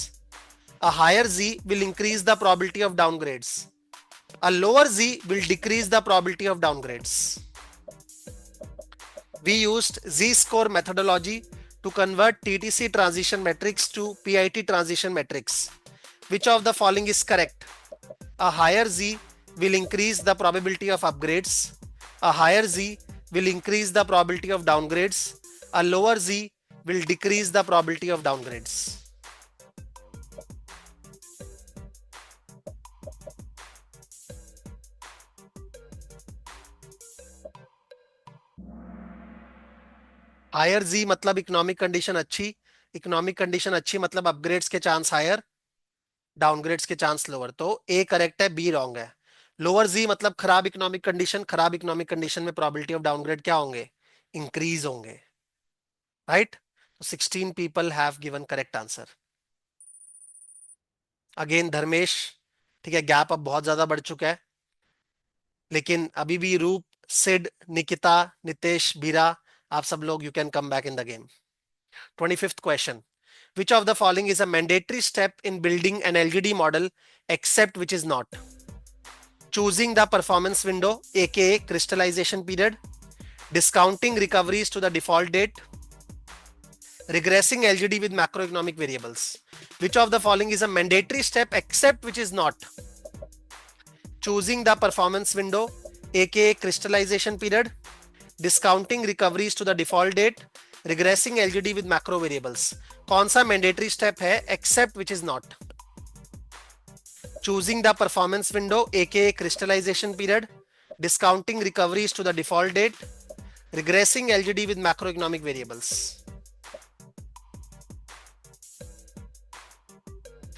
A higher Z will increase the probability of downgrades. A lower Z will decrease the probability of downgrades. We used Z-score methodology to convert TTC transition matrix to PIT transition matrix. Which of the following is correct? A higher Z will increase the probability of upgrades. A higher Z will increase the probability of downgrades. A lower Z will decrease the probability of downgrades. Higher g मतलब economic condition अच्छी, economic condition अच्छी मतलब upgrades के chance higher, downgrades के chance lower. तो A correct है, B wrong है. Lower g मतलब खराब इकोनॉमिक कंडीशन, खराब इकोनॉमिक कंडीशन में प्रोबेबिलिटी ऑफ डाउनग्रेड क्या होंगे, इंक्रीज होंगे, right? 16 people have given correct answer. Again Dharmesh, ठीक है, गैप अब बहुत ज्यादा बढ़ चुका है, लेकिन अभी भी रूप, सिड, निकिता, नितेश, बीरा, आप सब लोग you can come back in the game. 25th question. Which of the following is a mandatory step in building an LGD model except which is not? Choosing the performance window aka crystallization period, discounting recoveries to the default date, regressing LGD with macroeconomic variables. Which of the following is a mandatory step except which is not? Choosing the performance window aka crystallization period, discounting recoveries to the default date, regressing LGD with macro variables. कौन सा mandatory step है except which is not? Choosing the performance window aka crystallization period, discounting recoveries to the default date, regressing LGD with macroeconomic variables.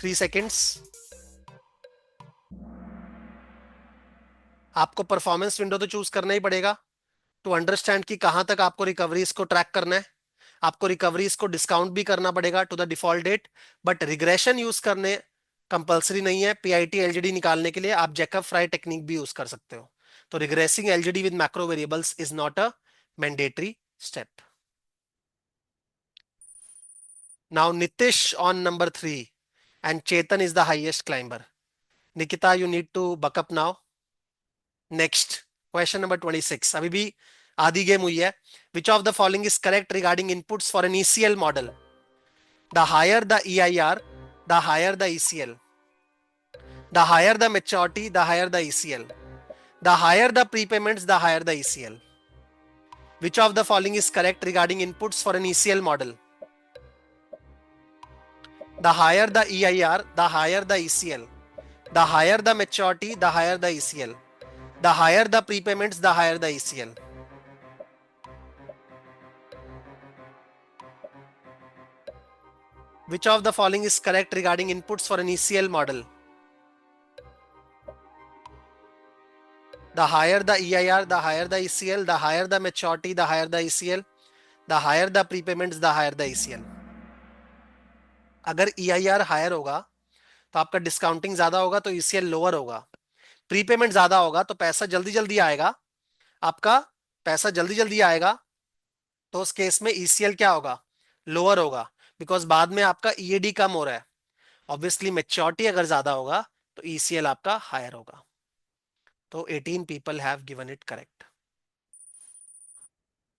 3 seconds. आपको performance window तो choose करना ही पड़ेगा to understand कि कहां तक आपको रिकवरीज को ट्रैक करना है. आपको रिकवरीज को डिस्काउंट भी करना पड़ेगा to the default date, but regression use करने कंपलसरी नहीं है। पीआईटी एलजीडी निकालने के लिए आप जैकब फ्राई टेक्निक भी यूज कर सकते हो। तो regressing LGD with macro variables is not a mandatory step. Now Nitish on number 3 and Chetan is the highest climber. Nikita, you need to buck up now. Next, question number 26. अभी भी आधी game हुई है. Which of the following is correct regarding inputs for an ECL model? The higher the EIR, the higher the ECL. The higher the maturity, the higher the ECL. The higher the prepayments, the higher the ECL. Which of the following is correct regarding inputs for an ECL model? The higher the EIR, the higher the ECL. The higher the maturity, the higher the ECL. The higher the prepayments, the higher the ECL. Which of the following is correct regarding inputs for an ECL model? The higher the EIR, the higher the ECL. The higher the maturity, the higher the ECL. The higher the prepayments, the higher the ECL. अगर EIR higher होगा तो आपका discounting ज्यादा होगा तो ECL lower होगा। Prepayment ज्यादा होगा तो पैसा जल्दी जल्दी आएगा, आपका पैसा जल्दी जल्दी आएगा, तो उस केस में ECL क्या होगा? लोअर होगा, बिकॉज बाद में आपका EAD कम हो रहा है। ऑब्वियसली मेच्योरिटी अगर ज्यादा होगा तो ECL आपका हायर होगा। तो 18 people have given it correct.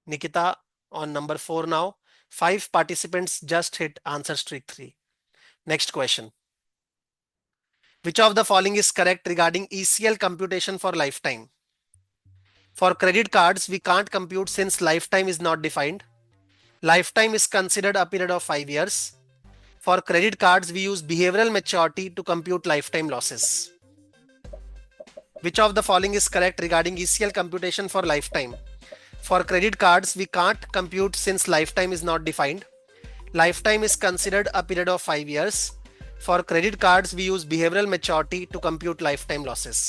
Nikita on number 4 now. 5 participants just hit answer streak 3. Next question. Which of the following is correct regarding ECL computation for lifetime? For credit cards, we can't compute since lifetime is not defined. Lifetime is considered a period of 5 years. For credit cards, we use behavioral maturity to compute lifetime losses. Which of the following is correct regarding ECL computation for lifetime? For credit cards, we can't compute since lifetime is not defined. Lifetime is considered a period of 5 years. For credit cards, we use behavioral maturity to compute lifetime losses.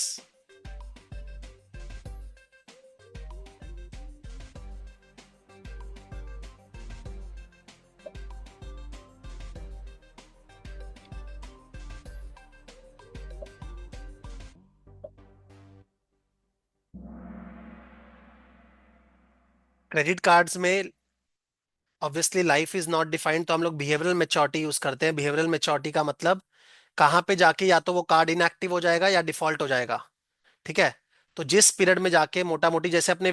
Credit cards में obviously life is not defined, तो हम लोग behavioural maturity use करते हैं। Behavioural maturity का मतलब कहां पे जाके या तो वो कार्ड इनएक्टिव हो जाएगा या डिफॉल्ट हो जाएगा। ठीक है, तो जिस पीरियड में जाके मोटा मोटी जैसे अपने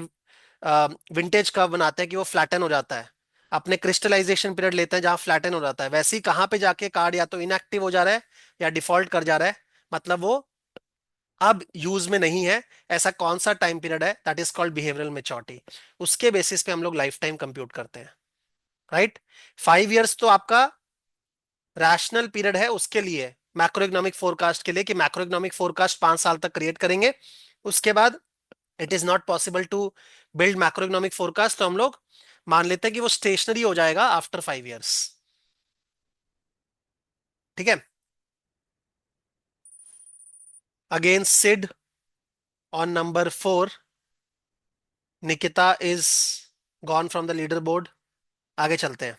विंटेज कर्व बनाते हैं कि वो फ्लैटन हो जाता है, अपने क्रिस्टलाइजेशन पीरियड लेते हैं जहां फ्लैटन हो जाता है, वैसे ही कहां पे जाके कार्ड या तो इनएक्टिव हो जा रहा है या डिफॉल्ट कर जा रहा है, मतलब वो अब यूज में नहीं है। ऐसा कौन सा टाइम पीरियड है? That is called behavioural maturity. उसके बेसिस पे हम लोग लाइफ टाइम कंप्यूट करते हैं। राइट, 5 इयर्स तो आपका रैशनल पीरियड है उसके लिए, मैक्रो इकोनॉमिक फोरकास्ट के लिए, कि मैक्रो इकोनॉमिक फोरकास्ट 5 साल तक क्रिएट करेंगे, उसके बाद it is not possible to build macro economic forecast, तो हम लोग मान लेते हैं कि वो स्टेशनरी हो जाएगा आफ्टर 5 इयर्स। ठीक है, अगेन सिड ऑन नंबर 4। निकिता is gone from the leader board. आगे चलते हैं।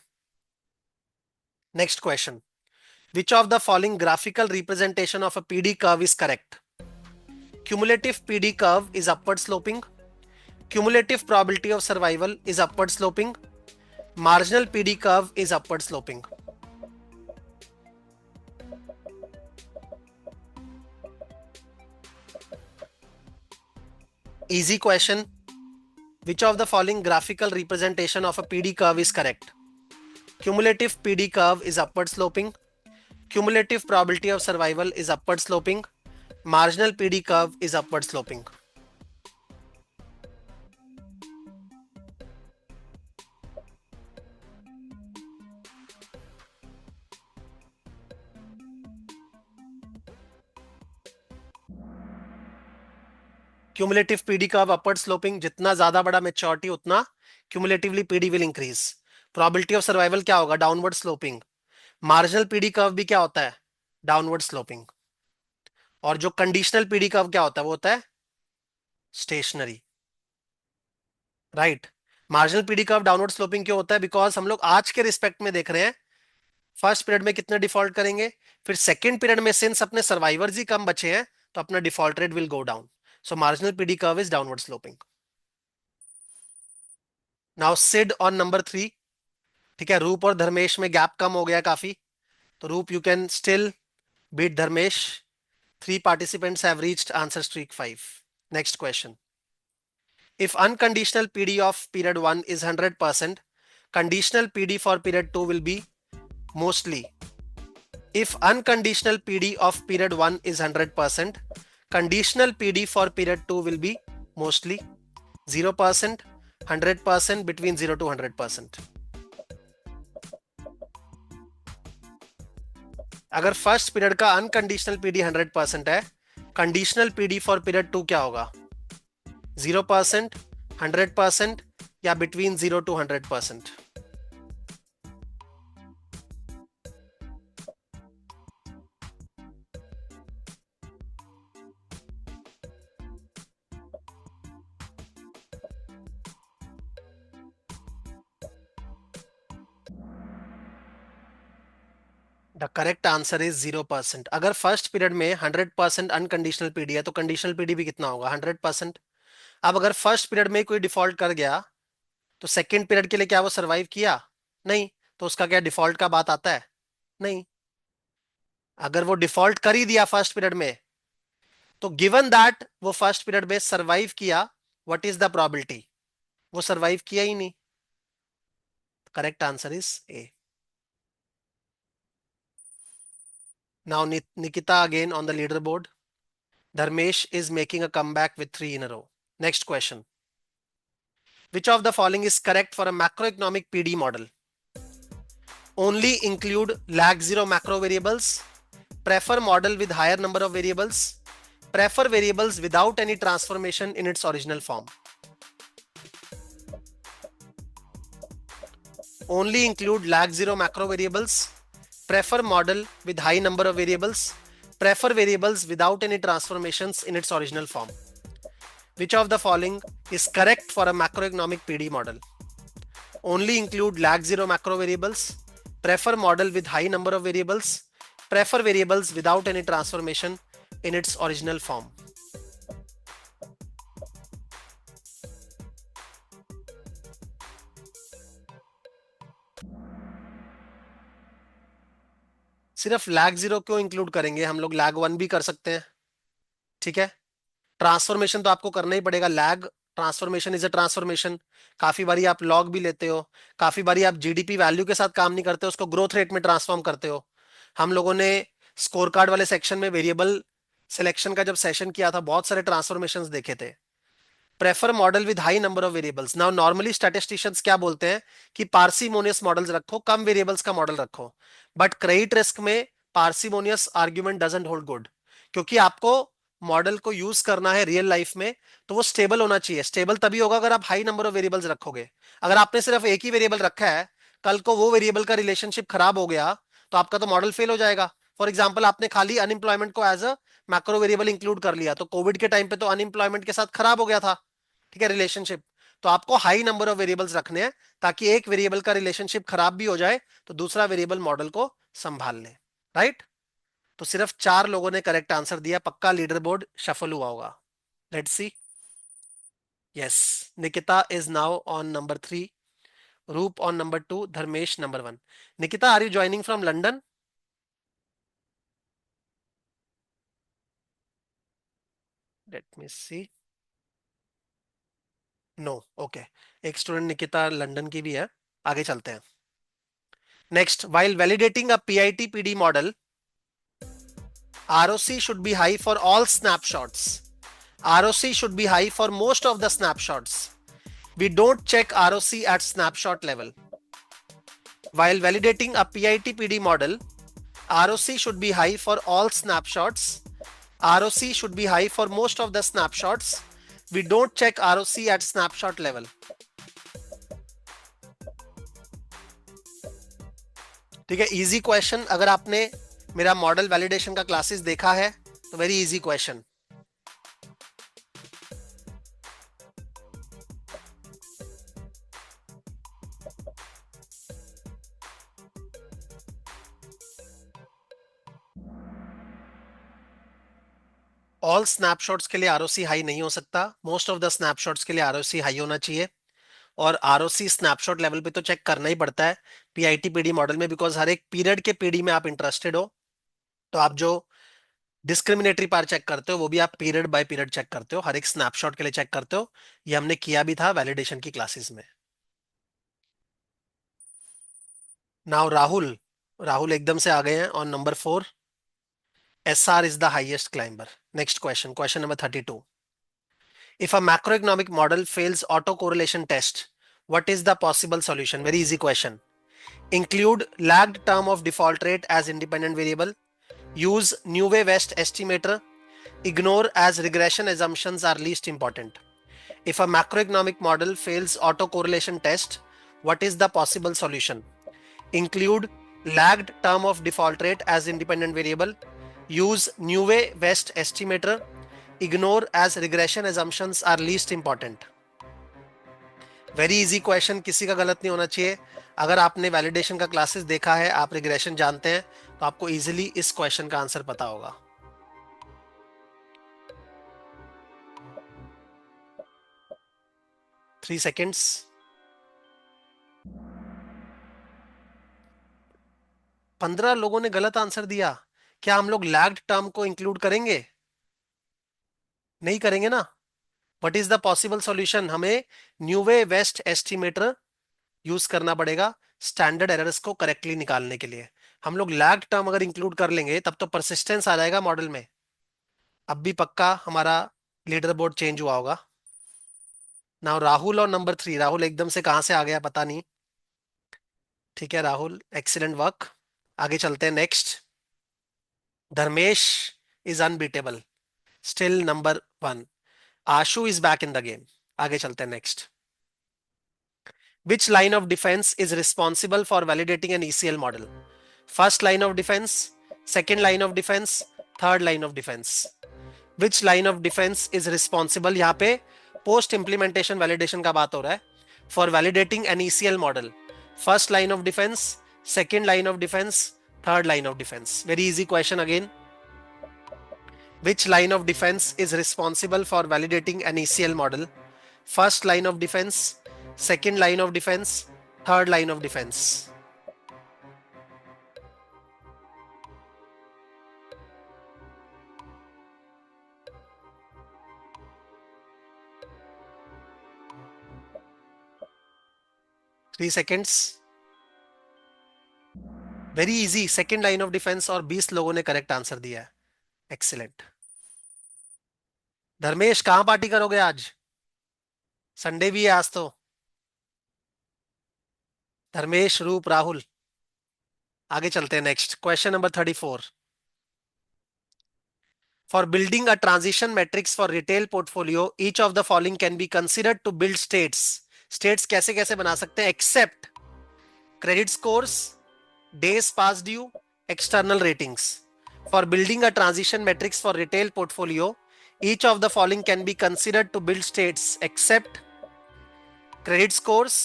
Next question, which of the following graphical representation of a PD curve is correct? Cumulative PD curve is upward sloping. Cumulative probability of survival is upward sloping. Marginal PD curve is upward sloping. Easy question. Which of the following graphical representation of a PD curve is correct? Cumulative PD curve is upward sloping. Cumulative probability of survival is upward sloping. Marginal PD curve is upward sloping. Cumulative PD curve upward sloping, जितना ज्यादा बड़ा maturity उतना cumulatively PD will increase. Probability of survival क्या होगा? Downward sloping. Marginal PD curve भी क्या होता है? Downward sloping. और जो कंडीशनल पीडी कर्व क्या होता है? वो होता है stationary. Right, marginal PD curve downward sloping क्यों होता है? बिकॉज हम लोग आज के रिस्पेक्ट में देख रहे हैं फर्स्ट पीरियड में कितने डिफॉल्ट करेंगे, फिर सेकंड पीरियड में सिंस अपने सर्वाइवर्स ही कम बचे हैं तो अपना default rate will go down. So marginal PD curve is downward sloping. Now Sid on number 3. ठीक है, रूप और धर्मेश में गैप कम हो गया काफी, तो Roop you can still beat Dharmesh. 3 participants have reached answer streak 5. Next question. If unconditional PD of period 1 is 100%, conditional PD for period 2 will be mostly. If unconditional PD of period 1 is 100%, conditional PD for period 2 will be mostly 0%, 100%, between 0 to 100%. अगर first period का unconditional PD 100% है, conditional PD for period 2 क्या होगा? 0%, 100% या between 0 to 100%? The correct answer is 0%. अगर first period में 100% unconditional PD है तो कंडीशनल पीडी भी कितना होगा? 100%. अब अगर फर्स्ट पीरियड में कोई डिफॉल्ट कर गया तो सेकंड पीरियड के लिए क्या वो सरवाइव किया? नहीं. तो उसका क्या डिफॉल्ट का बात आता है? नहीं. अगर वो डिफॉल्ट कर ही दिया फर्स्ट पीरियड में तो गिवन दैट वो फर्स्ट पीरियड में सरवाइव किया, व्हाट इज द प्रोबेबिलिटी? वो सरवाइव किया ही नहीं. Correct answer is a. Now Nikita again on the leaderboard. Dharmesh is making a comeback with 3 in a row. Next question. Which of the following is correct for a macroeconomic PD model? Only include lag zero macro variables, prefer model with higher number of variables, prefer variables without any transformation in its original form. Only include lag zero macro variables, prefer model with high number of variables, prefer variables without any transformations in its original form. Which of the following is correct for a macroeconomic PD model? Only include lag zero macro variables, prefer model with high number of variables, prefer variables without any transformation in its original form. सिर्फ lag zero क्यों include करेंगे? हम लोग lag 1 भी कर सकते हैं. ठीक है, ट्रांसफॉर्मेशन तो आपको करना ही पड़ेगा. Lag transformation is a transformation. काफी बारी आप लॉग भी लेते हो, काफी बारी आप जीडीपी वैल्यू के साथ काम नहीं करते हो, उसको ग्रोथ रेट में ट्रांसफॉर्म करते हो. हम लोगों ने स्कोर कार्ड वाले सेक्शन में वेरिएबल सिलेक्शन का जब सेशन किया था बहुत सारे ट्रांसफॉर्मेशंस देखे थे. Prefer model with high number of variables. Now normally statisticians क्या बोलते हैं कि पार्सिमोनियस मॉडल्स रखो, कम वेरिएबल्स का मॉडल रखो. बट क्रेडिट रिस्क में parsimonious argument doesn't hold good, क्योंकि आपको मॉडल को यूज करना है रियल लाइफ में तो वो स्टेबल होना चाहिए. स्टेबल तभी होगा अगर आप हाई नंबर ऑफ वेरिएबल्स रखोगे. अगर आपने सिर्फ एक ही वेरिएबल रखा है, कल को वो वेरिएबल का रिलेशनशिप खराब हो गया तो आपका तो मॉडल फेल हो जाएगा. फॉर एग्जाम्पल, आपने खाली अनएम्प्लॉयमेंट को as a macro variable include कर लिया तो कोविड के टाइम पे तो अनएम्प्लॉयमेंट के साथ खराब हो गया था. ठीक है, रिलेशनशिप. तो आपको हाई नंबर ऑफ वेरिएबल्स रखने हैं ताकि एक वेरिएबल का रिलेशनशिप खराब भी हो जाए तो दूसरा वेरिएबल मॉडल को संभाल ले. राइट? तो सिर्फ 4 लोगों ने करेक्ट आंसर दिया. पक्का लीडर बोर्ड शफल हुआ होगा. Let's see. यस, निकिता is now on number 3, Roop on number 2, Dharmesh number 1. निकिता, are you joining from London? Let me see. No, okay. एक स्टूडेंट निकिता लंदन की भी है. आगे चलते हैं. नेक्स्ट, while validating a PIT PD model, ROC should be high for all snapshots. ROC should be high for most of the snapshots. We don't check ROC at snapshot level. While validating a PIT PD model, ROC should be high for all snapshots. ROC should be high for most of the snapshots. We don't check ROC at snapshot level. ठीक है, easy question. अगर आपने मेरा model validation का classes देखा है तो very easy question. All snapshots के लिए आरओसी हाई नहीं हो सकता, मोस्ट ऑफ द स्नैपशॉट्स के लिए आरओसी हाई होना चाहिए। और आरओसी स्नैपशॉट लेवल पे तो चेक करना ही पड़ता है पीआईटी पीडी मॉडल में, बिकॉज हर एक पीरियड के पीडी में आप इंटरेस्टेड हो, तो आप जो डिस्क्रिमिनेटरी पार चेक करते हो वो भी आप पीरियड बाय पीरियड चेक करते हो, हर एक स्नैपशॉट के लिए चेक करते हो। ये हमने किया भी था वैलिडेशन की क्लासेस में। नाउ राहुल, राहुल एकदम से आ गए हैं on number 4। SR is the highest climber. Next question, question number 32. If a macroeconomic model fails autocorrelation test, what is the possible solution? Very easy question. Include lagged term of default rate as independent variable. Use Newey West estimator. Ignore as regression assumptions are least important. If a macroeconomic model fails autocorrelation test, what is the possible solution? Include lagged term of default rate as independent variable. Use Newey West estimator. Ignore as regression assumptions are least important. Very easy question, किसी का गलत नहीं होना चाहिए। अगर आपने validation का classes देखा है, आप रिग्रेशन जानते हैं, तो आपको इजीली इस क्वेश्चन का आंसर पता होगा। Three seconds. 15 लोगों ने गलत आंसर दिया। क्या हम लोग लैग्ड टर्म को इंक्लूड करेंगे? नहीं करेंगे ना। What is the possible solution? हमें न्यूवे वेस्ट एस्टिमेटर यूज करना पड़ेगा स्टैंडर्ड एरर्स को करेक्टली निकालने के लिए। हम लोग लैग टर्म अगर इंक्लूड कर लेंगे तब तो परसिस्टेंस आ जाएगा मॉडल में। अब भी पक्का हमारा लीडर बोर्ड चेंज हुआ होगा। नाउ राहुल और नंबर 3। राहुल एकदम से कहां से आ गया पता नहीं। ठीक है राहुल, एक्सीलेंट वर्क। आगे चलते हैं next. Dharmesh is unbeatable, still number 1। Ashu is back in the game. आगे चलते हैं next. Which line of defense is responsible for validating an ECL model? First line of defense, second line of defense, third line of defense. Which line of defense is responsible? यहाँ पे post implementation validation का बात हो रहा है। For validating an ECL model, first line of defense, second line of defense, third line of defense. Very easy question again. Which line of defense is responsible for validating an ECL model? First line of defense, second line of defense, third line of defense. Three seconds. Very easy, second line of defence. और 20 लोगों ने correct answer दिया है। Excellent. Dharmesh कहां party करोगे आज? Sunday भी है आज तो। धर्मेश, रूप, राहुल। आगे चलते हैं next question number 34। For building a transition matrix for retail portfolio, each of the following can be considered to build states. States कैसे कैसे बना सकते हैं? Except credit scores, days past due, external ratings. For building a transition matrix for retail portfolio, each of the following can be considered to build states except credit scores,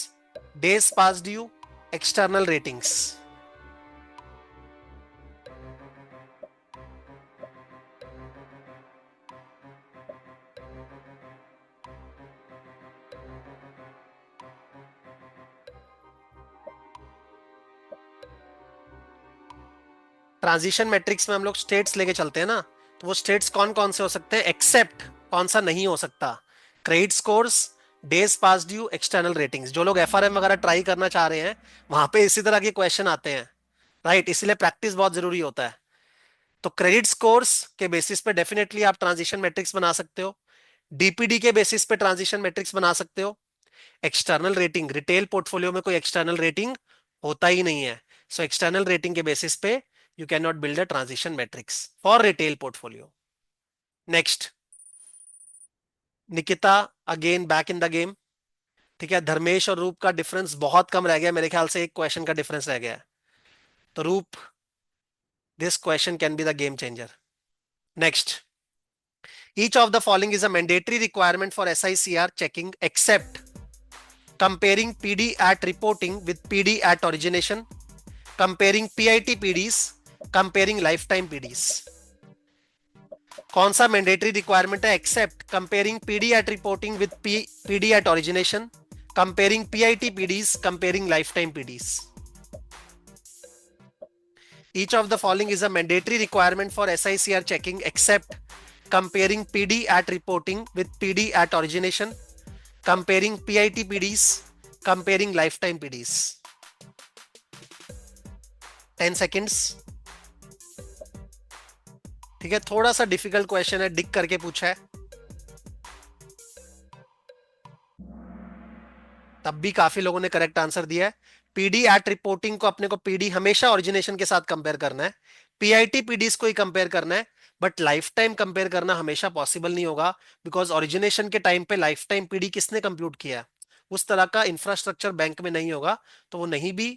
days past due, external ratings. Transition matrix में हम लोग states लेके चलते हैं ना, तो वो states कौन कौन से हो सकते हैं? एक्सेप्ट कौन सा नहीं हो सकता? Credit scores, days pass due, external ratings. जो लोग एफआरएम वगैरह ट्राई करना चाह रहे हैं वहां पे इसी तरह के क्वेश्चन आते हैं, राइट? इसलिए प्रैक्टिस बहुत जरूरी होता है। तो क्रेडिट स्कोर्स के बेसिस पे डेफिनेटली आप ट्रांजिशन मैट्रिक्स बना सकते हो। डीपीडी के बेसिस पे ट्रांजिशन मैट्रिक्स बना सकते हो। एक्सटर्नल रेटिंग, रिटेल पोर्टफोलियो में कोई एक्सटर्नल रेटिंग होता ही नहीं है, सो एक्सटर्नल रेटिंग के बेसिस पे you cannot build a transition matrix for retail portfolio. Next, Nikita again back in the game. ठीक है, धर्मेश और रूप का डिफरेंस बहुत कम रह गया, मेरे ख्याल से एक क्वेश्चन का डिफरेंस रह गया है। तो रूप, this question can be the game changer. Next, each of the following is a mandatory requirement for SICR checking except comparing PD at reporting with PD at origination, comparing PIT PDs, comparing lifetime PDs. कौन सा mandatory requirement है? Except comparing PD at reporting with PD at origination, comparing PIT PDs, comparing lifetime PDs. Each of the following is a mandatory requirement for SICR checking except comparing PD at reporting with PD at origination, comparing PIT PDs, comparing lifetime PDs. 10 seconds. ठीक है, थोड़ा सा difficult question है, Dick करके पूछा है, तब भी काफी लोगों ने करेक्ट आंसर दिया है. पीडी एट रिपोर्टिंग को अपने को पीडी हमेशा ओरिजिनेशन के साथ कंपेयर करना है, पीआईटी पीडीज को ही कंपेयर करना है, बट लाइफ टाइम कंपेयर करना हमेशा पॉसिबल नहीं होगा, बिकॉज ओरिजिनेशन के टाइम पे लाइफ टाइम पीडी किसने कंप्यूट किया है? उस तरह का इंफ्रास्ट्रक्चर बैंक में नहीं होगा, तो वो नहीं भी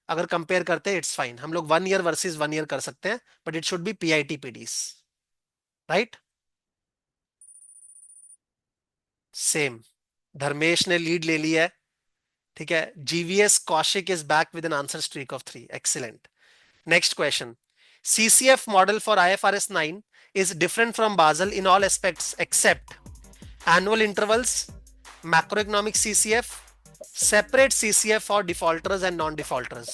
अगर कंपेयर करते हैं इट्स फाइन. हम लोग 1 ईयर वर्सेस 1 ईयर कर सकते हैं, but it should be PIT PDs, right? Same. Dharmesh ने लीड ले लिया है. ठीक है, GVS Kaushik is back with an answer streak of 3. Excellent. Next question. CCF model for IFRS 9 is different from Basel in all aspects except annual intervals, macroeconomic CCF, separate CCF for defaulters and non-defaulters.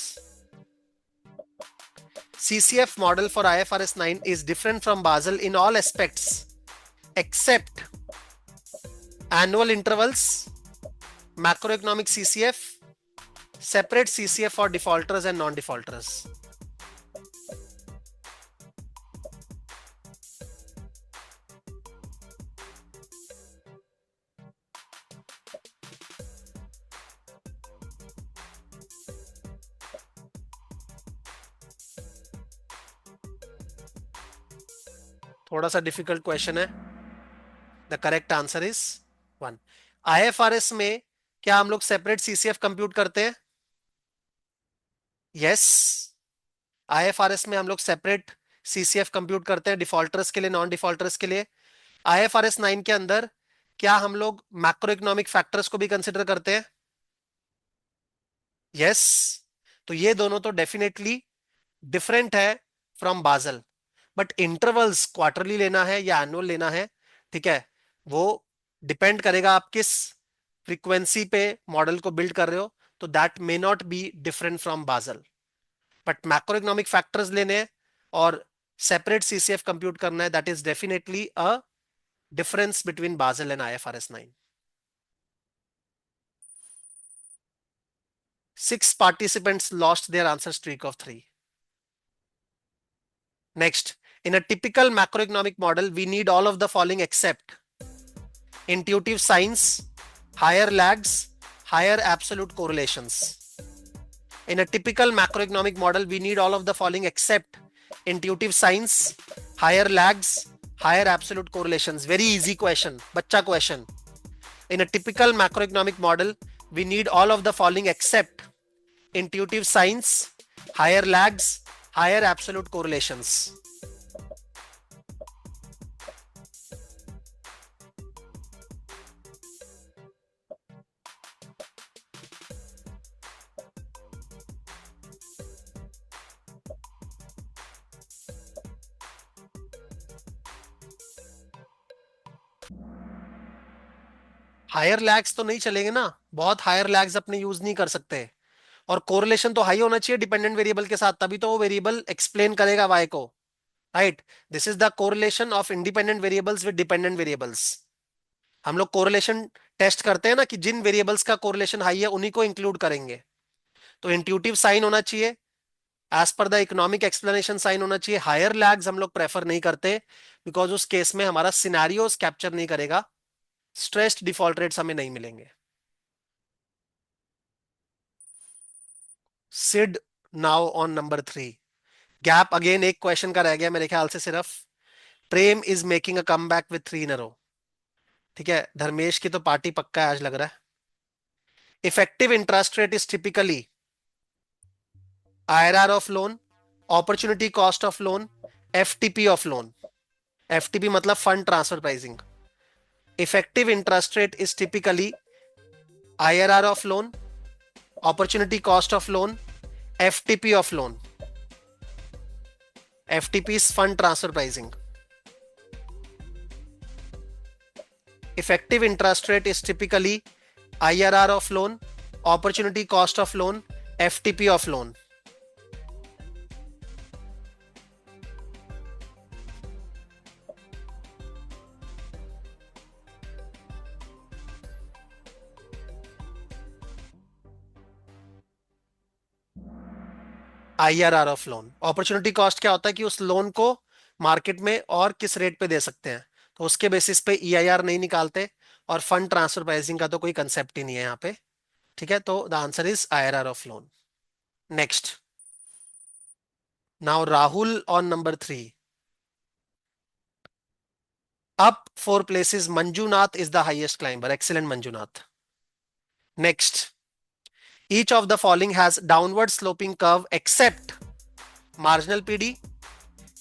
CCF model for IFRS 9 is different from Basel in all aspects except annual intervals, macroeconomic CCF, separate CCF for defaulters and non-defaulters. थोड़ा सा difficult question है. The correct answer is 1. IFRS में क्या हम लोग separate CCF compute करते हैं? Yes. IFRS में हम लोग सेपरेट CCF कंप्यूट करते हैं, डिफॉल्टर्स के लिए, नॉन डिफॉल्टर्स के लिए. IFRS 9 के अंदर क्या हम लोग मैक्रो इकोनॉमिक फैक्टर्स को भी कंसिडर करते हैं? यस. तो ये दोनों तो डेफिनेटली डिफरेंट है फ्रॉम बाजल, बट इंटरवल्स क्वार्टरली लेना है या एनुअल लेना है, ठीक है, वो डिपेंड करेगा आप किस फ्रीक्वेंसी पे मॉडल को बिल्ड कर रहे हो, तो that may not be different from बाजल. बट मैक्रो इकोनॉमिक फैक्टर्स लेने हैं और सेपरेट CCF कंप्यूट करना है, that is definitely a difference between बाजल and IFRS 9. 6 participants lost their answer streak of 3. Next, in a typical macroeconomic model, we need all of the following except intuitive signs, higher lags, higher absolute correlations. In a typical macroeconomic model, we need all of the following except intuitive signs, higher lags, higher absolute correlations. Very easy question, bachcha question. In a typical macroeconomic model, we need all of the following except intuitive signs, higher lags, higher absolute correlations. Higher lags तो नहीं चलेंगे ना, बहुत higher lags अपने use नहीं कर सकते, और कोरिलेशन तो हाई होना चाहिए डिपेंडेंट वेरिएबल के साथ, तभी तो वो वेरिएबल एक्सप्लेन करेगा वाई को, right? This is the correlation of independent variables with dependent variables. हम लोग कोरिलेशन टेस्ट करते हैं ना कि जिन वेरिएबल्स का कोरिलेशन हाई है उन्हीं को इंक्लूड करेंगे. तो इंट्यूटिव साइन होना चाहिए, as per the economic explanation sign होना चाहिए. हायर लैग्स हम लोग प्रेफर नहीं करते, बिकॉज उस केस में हमारा सिनेरियोस कैप्चर नहीं करेगा, स्ट्रेस्ड डिफॉल्ट रेट्स हमें नहीं मिलेंगे. Sid now on number 3. Gap again एक क्वेश्चन का रह गया मेरे ख्याल से सिर्फ. Prem is making a come back with 3 in a row. ठीक है, धर्मेश की तो पार्टी पक्का है आज लग रहा है. Effective interest rate is typically IRR of loan, opportunity cost of loan, FTP of loan. FTP मतलब fund transfer pricing. Effective interest rate is typically IRR of loan, opportunity cost of loan, FTP of loan. FTP is fund transfer pricing. Effective interest rate is typically IRR of loan, opportunity cost of loan, FTP of loan. IRR of loan. Opportunity cost क्या होता है कि उस loan को market में और किस rate पे दे सकते हैं, तो उसके बेसिस पे EIR नहीं निकालते, और फंड ट्रांसफर प्राइसिंग का तो कोई कंसेप्ट ही नहीं है यहाँ पे। ठीक है, तो the answer is IRR of loan. Next, now Rahul on number 3। Up 4 places, Manjunath is the highest climber. Excellent, Manjunath. Next, each of the following has downward sloping curve except marginal PD,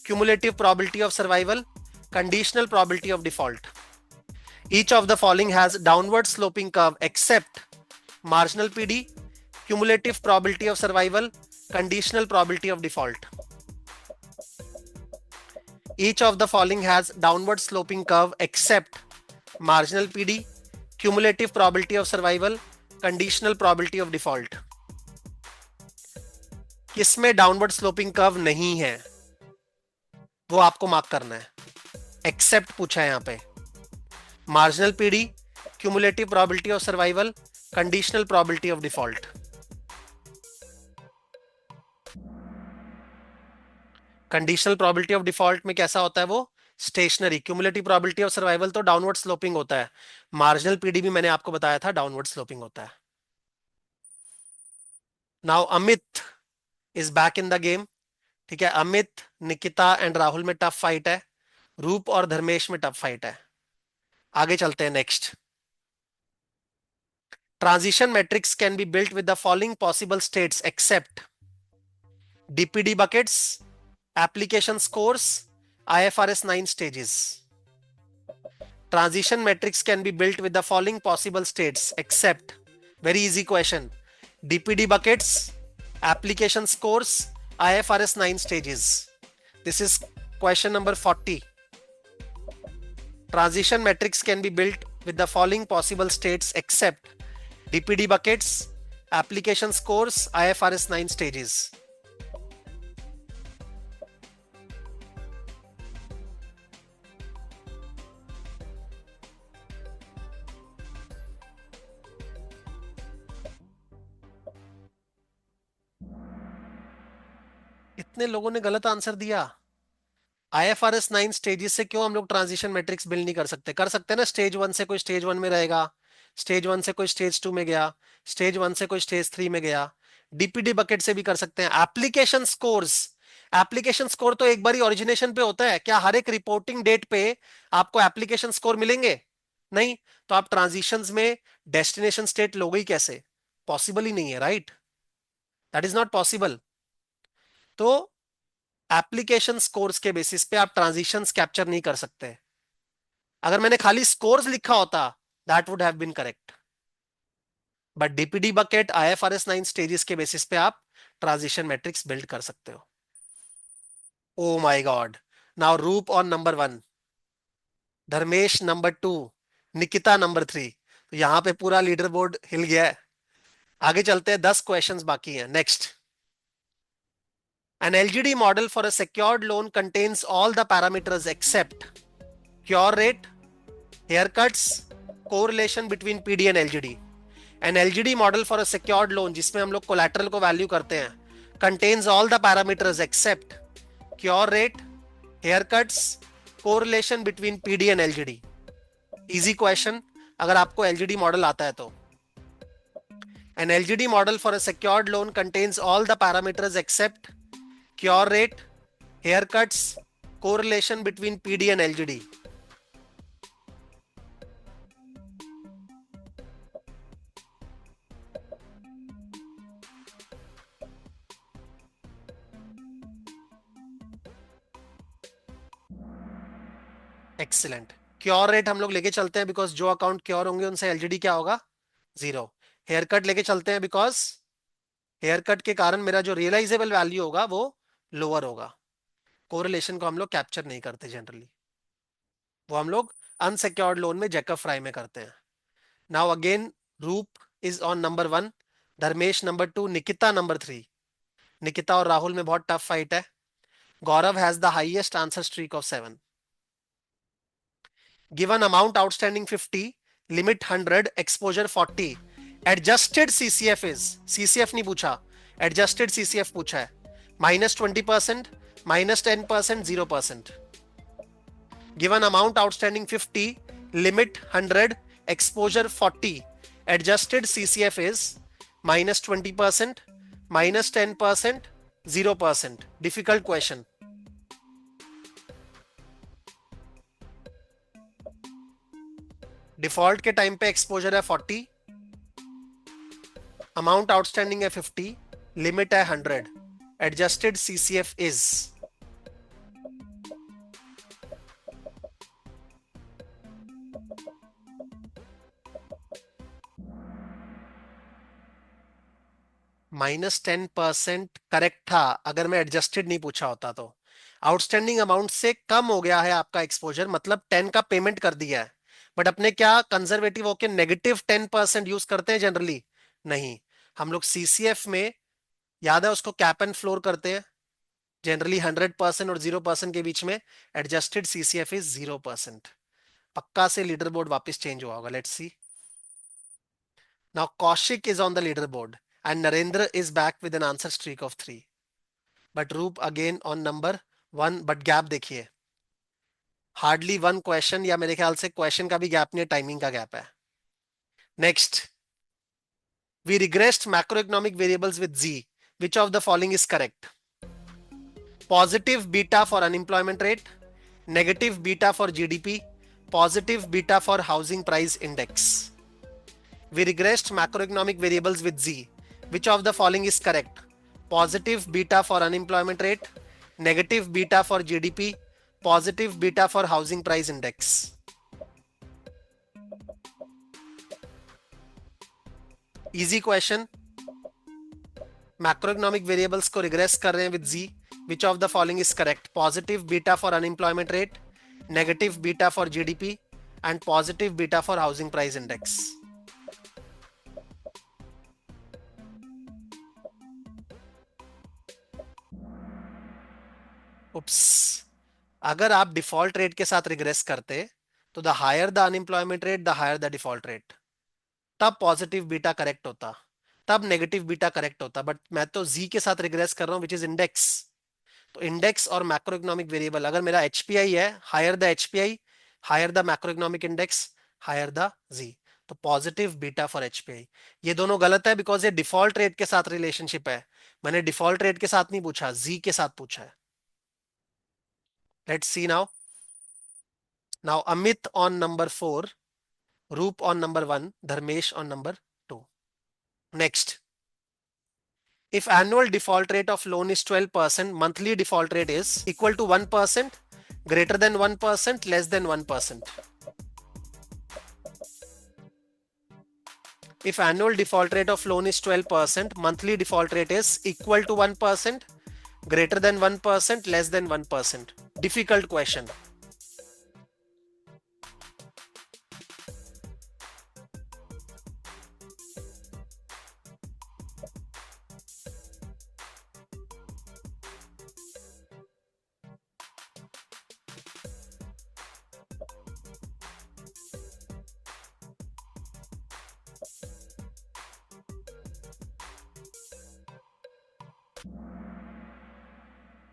cumulative probability of survival, conditional probability of default. Each of the following has downward sloping curve except marginal PD, cumulative probability of survival, conditional probability of default. Each of the following has downward sloping curve except marginal PD, cumulative probability of survival, conditional probability of default. किसमें downward sloping curve नहीं है वो आपको mark करना है। Accept पूछा है यहां पे। Marginal PD, cumulative probability of survival, conditional probability of default. Conditional probability of default में कैसा होता है वो? Stationary. Cumulative probability of survival तो डाउनवर्ड स्लोपिंग होता है। मार्जिनल पीडी भी मैंने आपको बताया था डाउनवर्ड स्लोपिंग होता है। Now Amit is back in the game. ठीक है, अमित, निकिता एंड राहुल में टफ फाइट है, रूप और धर्मेश में टफ फाइट है। आगे चलते हैं। Next, transition matrix can be built with the following possible states except DPD buckets, application scores, IFRS 9 stages. Transition matrix can be built with the following possible states except, very easy question, DPD buckets, application scores, IFRS 9 stages. This is question number 40. Transition matrix can be built with the following possible states except DPD buckets, application scores, IFRS 9 stages. इतने लोगों ने गलत answer दिया। IFRS 9 stages से क्यों हम लोग transition matrix build नहीं कर सकते? कर सकते हैं ना। स्टेज 1 से कोई स्टेज 1 में रहेगा, स्टेज 1 से कोई स्टेज 2 में गया, स्टेज 1 से कोई स्टेज 3 में गया। DPD बकेट से भी कर सकते हैं। एप्लीकेशन स्कोर्स, एप्लीकेशन स्कोर तो एक बार ही ओरिजिनेशन पे होता है। क्या हर एक रिपोर्टिंग डेट पे आपको एप्लीकेशन स्कोर मिलेंगे? नहीं। तो आप ट्रांजिशंस में डेस्टिनेशन स्टेट लोगे ही कैसे? पॉसिबल ही नहीं है, right? That is not possible. तो एप्लीकेशन स्कोर्स के बेसिस पे आप ट्रांजिशंस कैप्चर नहीं कर सकते। अगर मैंने खाली स्कोर्स लिखा होता that would have been correct, but DPD bucket, IFRS 9 stages के बेसिस पे आप ट्रांजिशन मैट्रिक्स बिल्ड कर सकते हो। Oh my god. Now Roop on number 1, Dharmesh number 2, Nikita number 3। तो यहां पे पूरा लीडर बोर्ड हिल गया है। आगे चलते हैं, 10 क्वेश्चंस बाकी हैं। Next, an LGD model for a secured loan contains all the parameters except cure rate, haircuts, correlation between PD and LGD. An LGD model for a secured loan जिसमें हम लोग collateral को वैल्यू करते हैं contains all the parameters except cure rate, haircuts, correlation between PD and LGD. Easy question अगर आपको LGD model आता है तो। An LGD model for a secured loan contains all the parameters except cure rate, haircuts, correlation between PD and LGD. Excellent. Cure rate हम लोग लेके चलते हैं बिकॉज जो अकाउंट क्योर होंगे उनसे LGD क्या होगा? 0। हेयर कट लेके चलते हैं बिकॉज हेयर कट के कारण मेरा जो रियलाइजेबल वैल्यू होगा वो लोअर होगा। कोरिलेशन को हम लोग कैप्चर नहीं करते जनरली, वो हम लोग अनसिक्योर्ड लोन में जैकब फ्राई में करते हैं. Now again Roop is on number 1, Dharmesh number 2, Nikita number 3. Nikita और राहुल में बहुत टफ फाइट है. Gaurav has the highest answer streak of 7. Given amount outstanding 50, limit 100, exposure 40. Adjusted CCF is, CCF नहीं पूछा, एडजस्टेड सीसीएफ पूछा है. -20%, -10%, 0%. Given amount outstanding 50, limit 100, exposure 40. Adjusted CCF is -20%, -10%, 0%. Difficult question. Default के time पे exposure है 40, amount outstanding है 50, limit है 100. Adjusted CCF is -10%. Correct था अगर मैं एडजस्टेड नहीं पूछा होता तो. आउटस्टैंडिंग अमाउंट से कम हो गया है आपका एक्सपोजर, मतलब 10 का पेमेंट कर दिया है. बट अपने क्या कंजर्वेटिव होके -10% यूज करते हैं जनरली? नहीं. हम लोग सीसीएफ में, याद है, उसको कैप एंड फ्लोर करते हैं जनरली 100% और 0% के बीच में. Adjusted CCF is 0%. पक्का से लीडर बोर्ड वापिस चेंज हुआ होगा. Let's see. Now Kaushik is on the leader board and Narendra is back with an answer streak of 3. But Roop again on number 1, but gap देखिए, hardly 1 question, या मेरे ख्याल से क्वेश्चन का भी गैप नहीं है, टाइमिंग का गैप है. Next, we regressed macroeconomic variables with Z. Which of the following is correct? Positive beta for unemployment rate, negative beta for GDP, positive beta for housing price index. We regressed macroeconomic variables with Z. Which of the following is correct? Positive beta for unemployment rate, negative beta for GDP, positive beta for housing price index. Easy question. Macroeconomic variables को regress कर रहे हैं with Z. Which of the following is correct? Positive beta for unemployment rate, negative beta for GDP, and positive beta for housing price index. उप्स. अगर आप default rate के साथ regress करते तो the higher the unemployment rate the higher the default rate, तब positive beta correct होता, तब negative beta correct होता. बट मैं तो जी के साथ रिग्रेस कर रहा हूं विच इज इंडेक्स. तो इंडेक्स और मैक्रो इकोनॉमिक वेरिएबल, अगर मेरा एचपीआई है, higher the HPI higher the macro economic index higher the G. तो पॉजिटिव बीटा फॉर एचपीआई. ये दोनों गलत है बिकॉज ये डिफॉल्ट रेट के साथ रिलेशनशिप है. मैंने डिफॉल्ट रेट के साथ नहीं पूछा, जी के साथ पूछा है. Let's see now. Now Amit on number 4, Roop on number 1, Dharmesh on number 2. Next. If annual default rate of loan is 12%, monthly default rate is equal to 1%, greater than 1%, less than 1%. If annual default rate of loan is 12%, monthly default rate is equal to 1%, greater than 1%, less than 1%. Difficult question.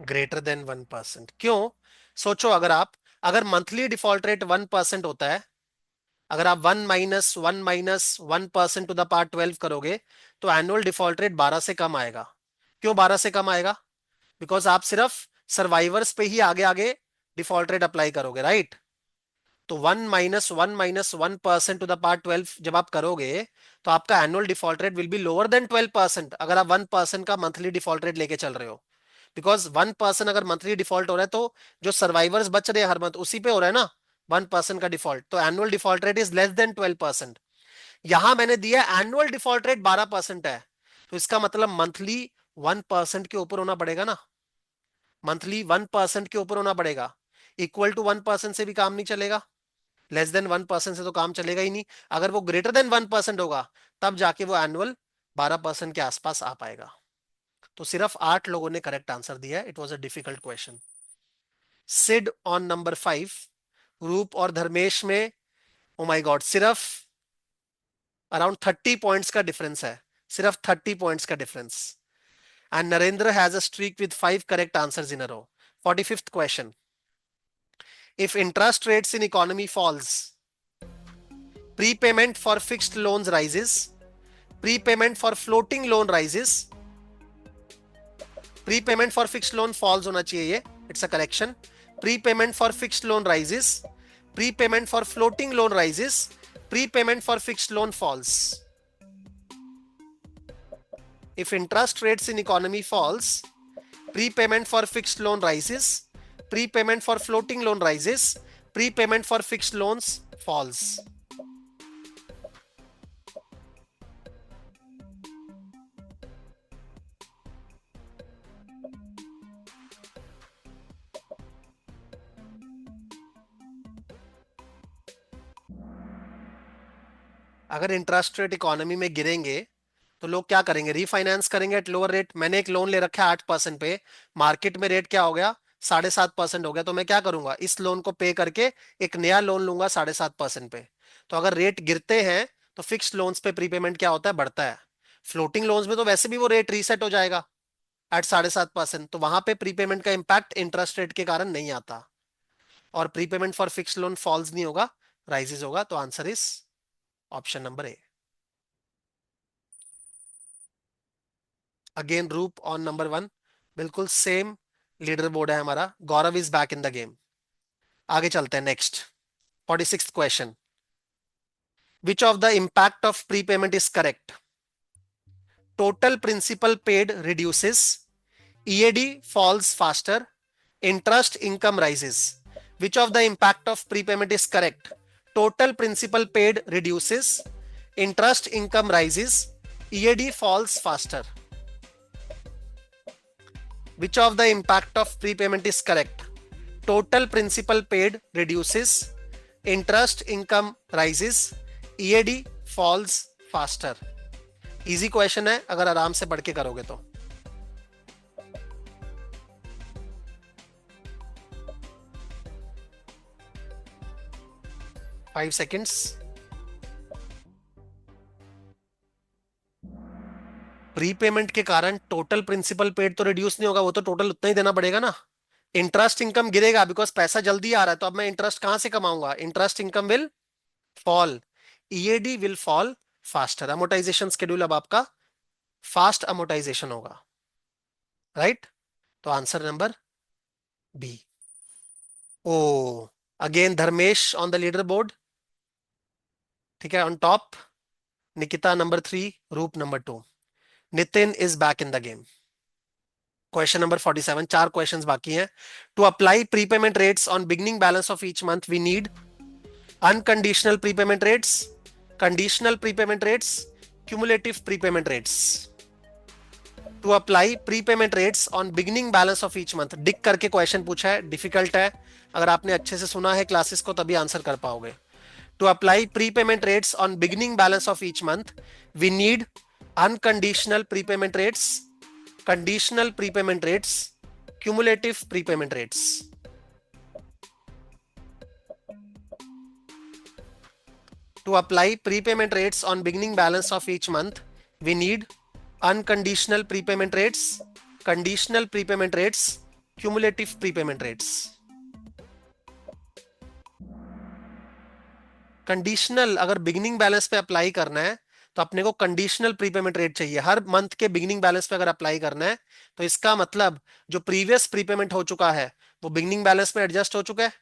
Greater than 1%. क्यों? सोचो, अगर monthly default rate 1% होता है, अगर आप 1 - 1 - 1% to the power 12 करोगे तो annual default rate 12 से कम आएगा. क्यों 12 से कम आएगा? बिकॉज आप सिर्फ सर्वाइवर्स पे ही आगे आगे डिफॉल्ट रेट अप्लाई करोगे, राइट? तो 1 - 1 - 1% टू द पावर 12 जब आप करोगे तो आपका annual default rate will be lower than 12% अगर आप 1% का मंथली डिफॉल्ट रेट लेके चल रहे हो. बिकॉज 1% अगर मंथली डिफॉल्ट हो रहा है तो जो सर्वाइवर्स बच रहे हैं हर मंथ उसी पे हो रहा है ना 1% का डिफॉल्ट. तो annual default rate is less than 12%. यहां मैंने दिया एनुअल डिफॉल्ट रेट 12% है, तो इसका मतलब मंथली 1% के ऊपर होना पड़ेगा ना. मंथली 1% के ऊपर होना पड़ेगा. इक्वल टू 1% से भी काम नहीं चलेगा. लेस देन 1% से तो काम चलेगा ही नहीं। अगर वो ग्रेटर देन 1% होगा तब जाके वो एनुअल 12% के आसपास आ पाएगा। तो सिर्फ 8 लोगों ने करेक्ट आंसर दिया है। It was a difficult question. सिड ऑन नंबर 5, रूप और धर्मेश में ओ माय गॉड सिर्फ अराउंड 30 पॉइंट्स का डिफरेंस है, सिर्फ 30 पॉइंट्स का difference. And Narendra has a streak with 5 correct answers in a row. 45th question, if interest rates in economy falls, prepayment for fixed loans rises, prepayment for floating loan rises, prepayment for fixed loan falls होना चाहिए ये, it's a correction, prepayment for fixed loan rises, prepayment for floating loan rises, prepayment for fixed loan falls. If interest rates in economy falls, prepayment for fixed loan rises, prepayment for floating loan rises, prepayment for fixed loans falls. अगर interest rate economy में गिरेंगे तो लोग क्या करेंगे, refinance करेंगे at lower rate. मैंने एक लोन ले रखा है 8% पे, मार्केट में रेट क्या हो गया 7.5% हो गया, तो मैं क्या करूंगा, इस लोन को पे करके एक नया लोन लूंगा 7.5% पे। तो अगर रेट गिरते हैं तो फिक्स्ड लोन्स पे प्रीपेमेंट क्या होता है, बढ़ता है। फ्लोटिंग लोन्स में तो वैसे भी वो रेट रीसेट हो जाएगा एट 7.5%, तो वहां पे प्रीपेमेंट का इंपैक्ट इंटरेस्ट रेट के कारण नहीं आता। और prepayment for fixed loan falls नहीं होगा, राइजेस होगा। तो answer is option number A. Again Roop on number 1, बिल्कुल सेम लीडर बोर्ड है हमारा। Gaurav is back in the game. आगे चलते हैं next. 46th question, which of the impact of prepayment is correct? Total principal paid reduces, EAD falls faster, interest income rises. Which of the impact of prepayment is correct? Total principal paid reduces, interest income rises, EAD falls faster. Which of the impact of prepayment is correct? Total principal paid reduces, interest income rises, EAD falls faster. Easy question है अगर आराम से पढ़ के करोगे तो। Five seconds. Prepayment के कारण टोटल प्रिंसिपल पेड तो रिड्यूस नहीं होगा, वो तो टोटल उतना ही देना पड़ेगा ना। इंटरेस्ट इनकम गिरेगा बिकॉज पैसा जल्दी आ रहा है, तो अब मैं इंटरेस्ट कहां से कमाऊंगा, interest income will fall, EAD will fall faster. Amortization schedule अब आपका फास्ट अमोटाइजेशन होगा, राइट? तो answer number B. Oh, again Dharmesh on the leader board, ठीक है, on top. Nikita number 3, Roop number 2, Nitin is back in the game. Question number 47, 4 questions बाकी हैं। To apply prepayment rates on beginning balance of each month we need unconditional prepayment rates, conditional prepayment rates, cumulative prepayment rates. To apply prepayment rates on beginning balance of each month, डिक करके question पूछा है, difficult है। अगर आपने अच्छे से सुना है क्लासेस को तभी आंसर कर पाओगे। To apply prepayment rates on beginning balance of each month we need unconditional prepayment rates, conditional prepayment rates, cumulative prepayment rates. To apply prepayment rates on beginning balance of each month, we need unconditional prepayment rates, conditional prepayment rates, cumulative prepayment rates. Conditional अगर beginning balance पे apply करना है तो अपने को conditional prepayment rate चाहिए। हर month के beginning balance पे अगर अप्लाई करना है तो इसका मतलब जो प्रीवियस प्रीपेमेंट हो चुका है वो बिगिनिंग बैलेंस में एडजस्ट हो चुका है,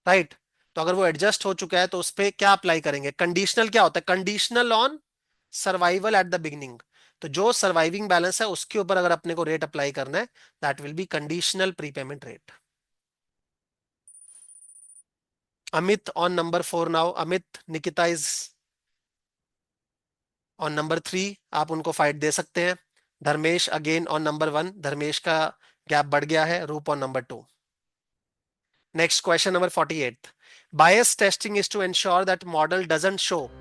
राइट? तो अगर वो एडजस्ट हो चुका है तो उस पर क्या अप्लाई करेंगे? कंडीशनल क्या होता है? Conditional on survival at the beginning. तो जो सर्वाइविंग बैलेंस है उसके ऊपर अगर अपने को रेट अप्लाई करना है, that will be conditional prepayment rate. Amit on number 4 now. Amit, Nikita is on number 3, आप उनको फाइट दे सकते हैं। Dharmesh again on number 1, Dharmesh का गैप बढ़ गया है। रूप on number 2। Next question number 48, Bias testing is to ensure that model doesn't show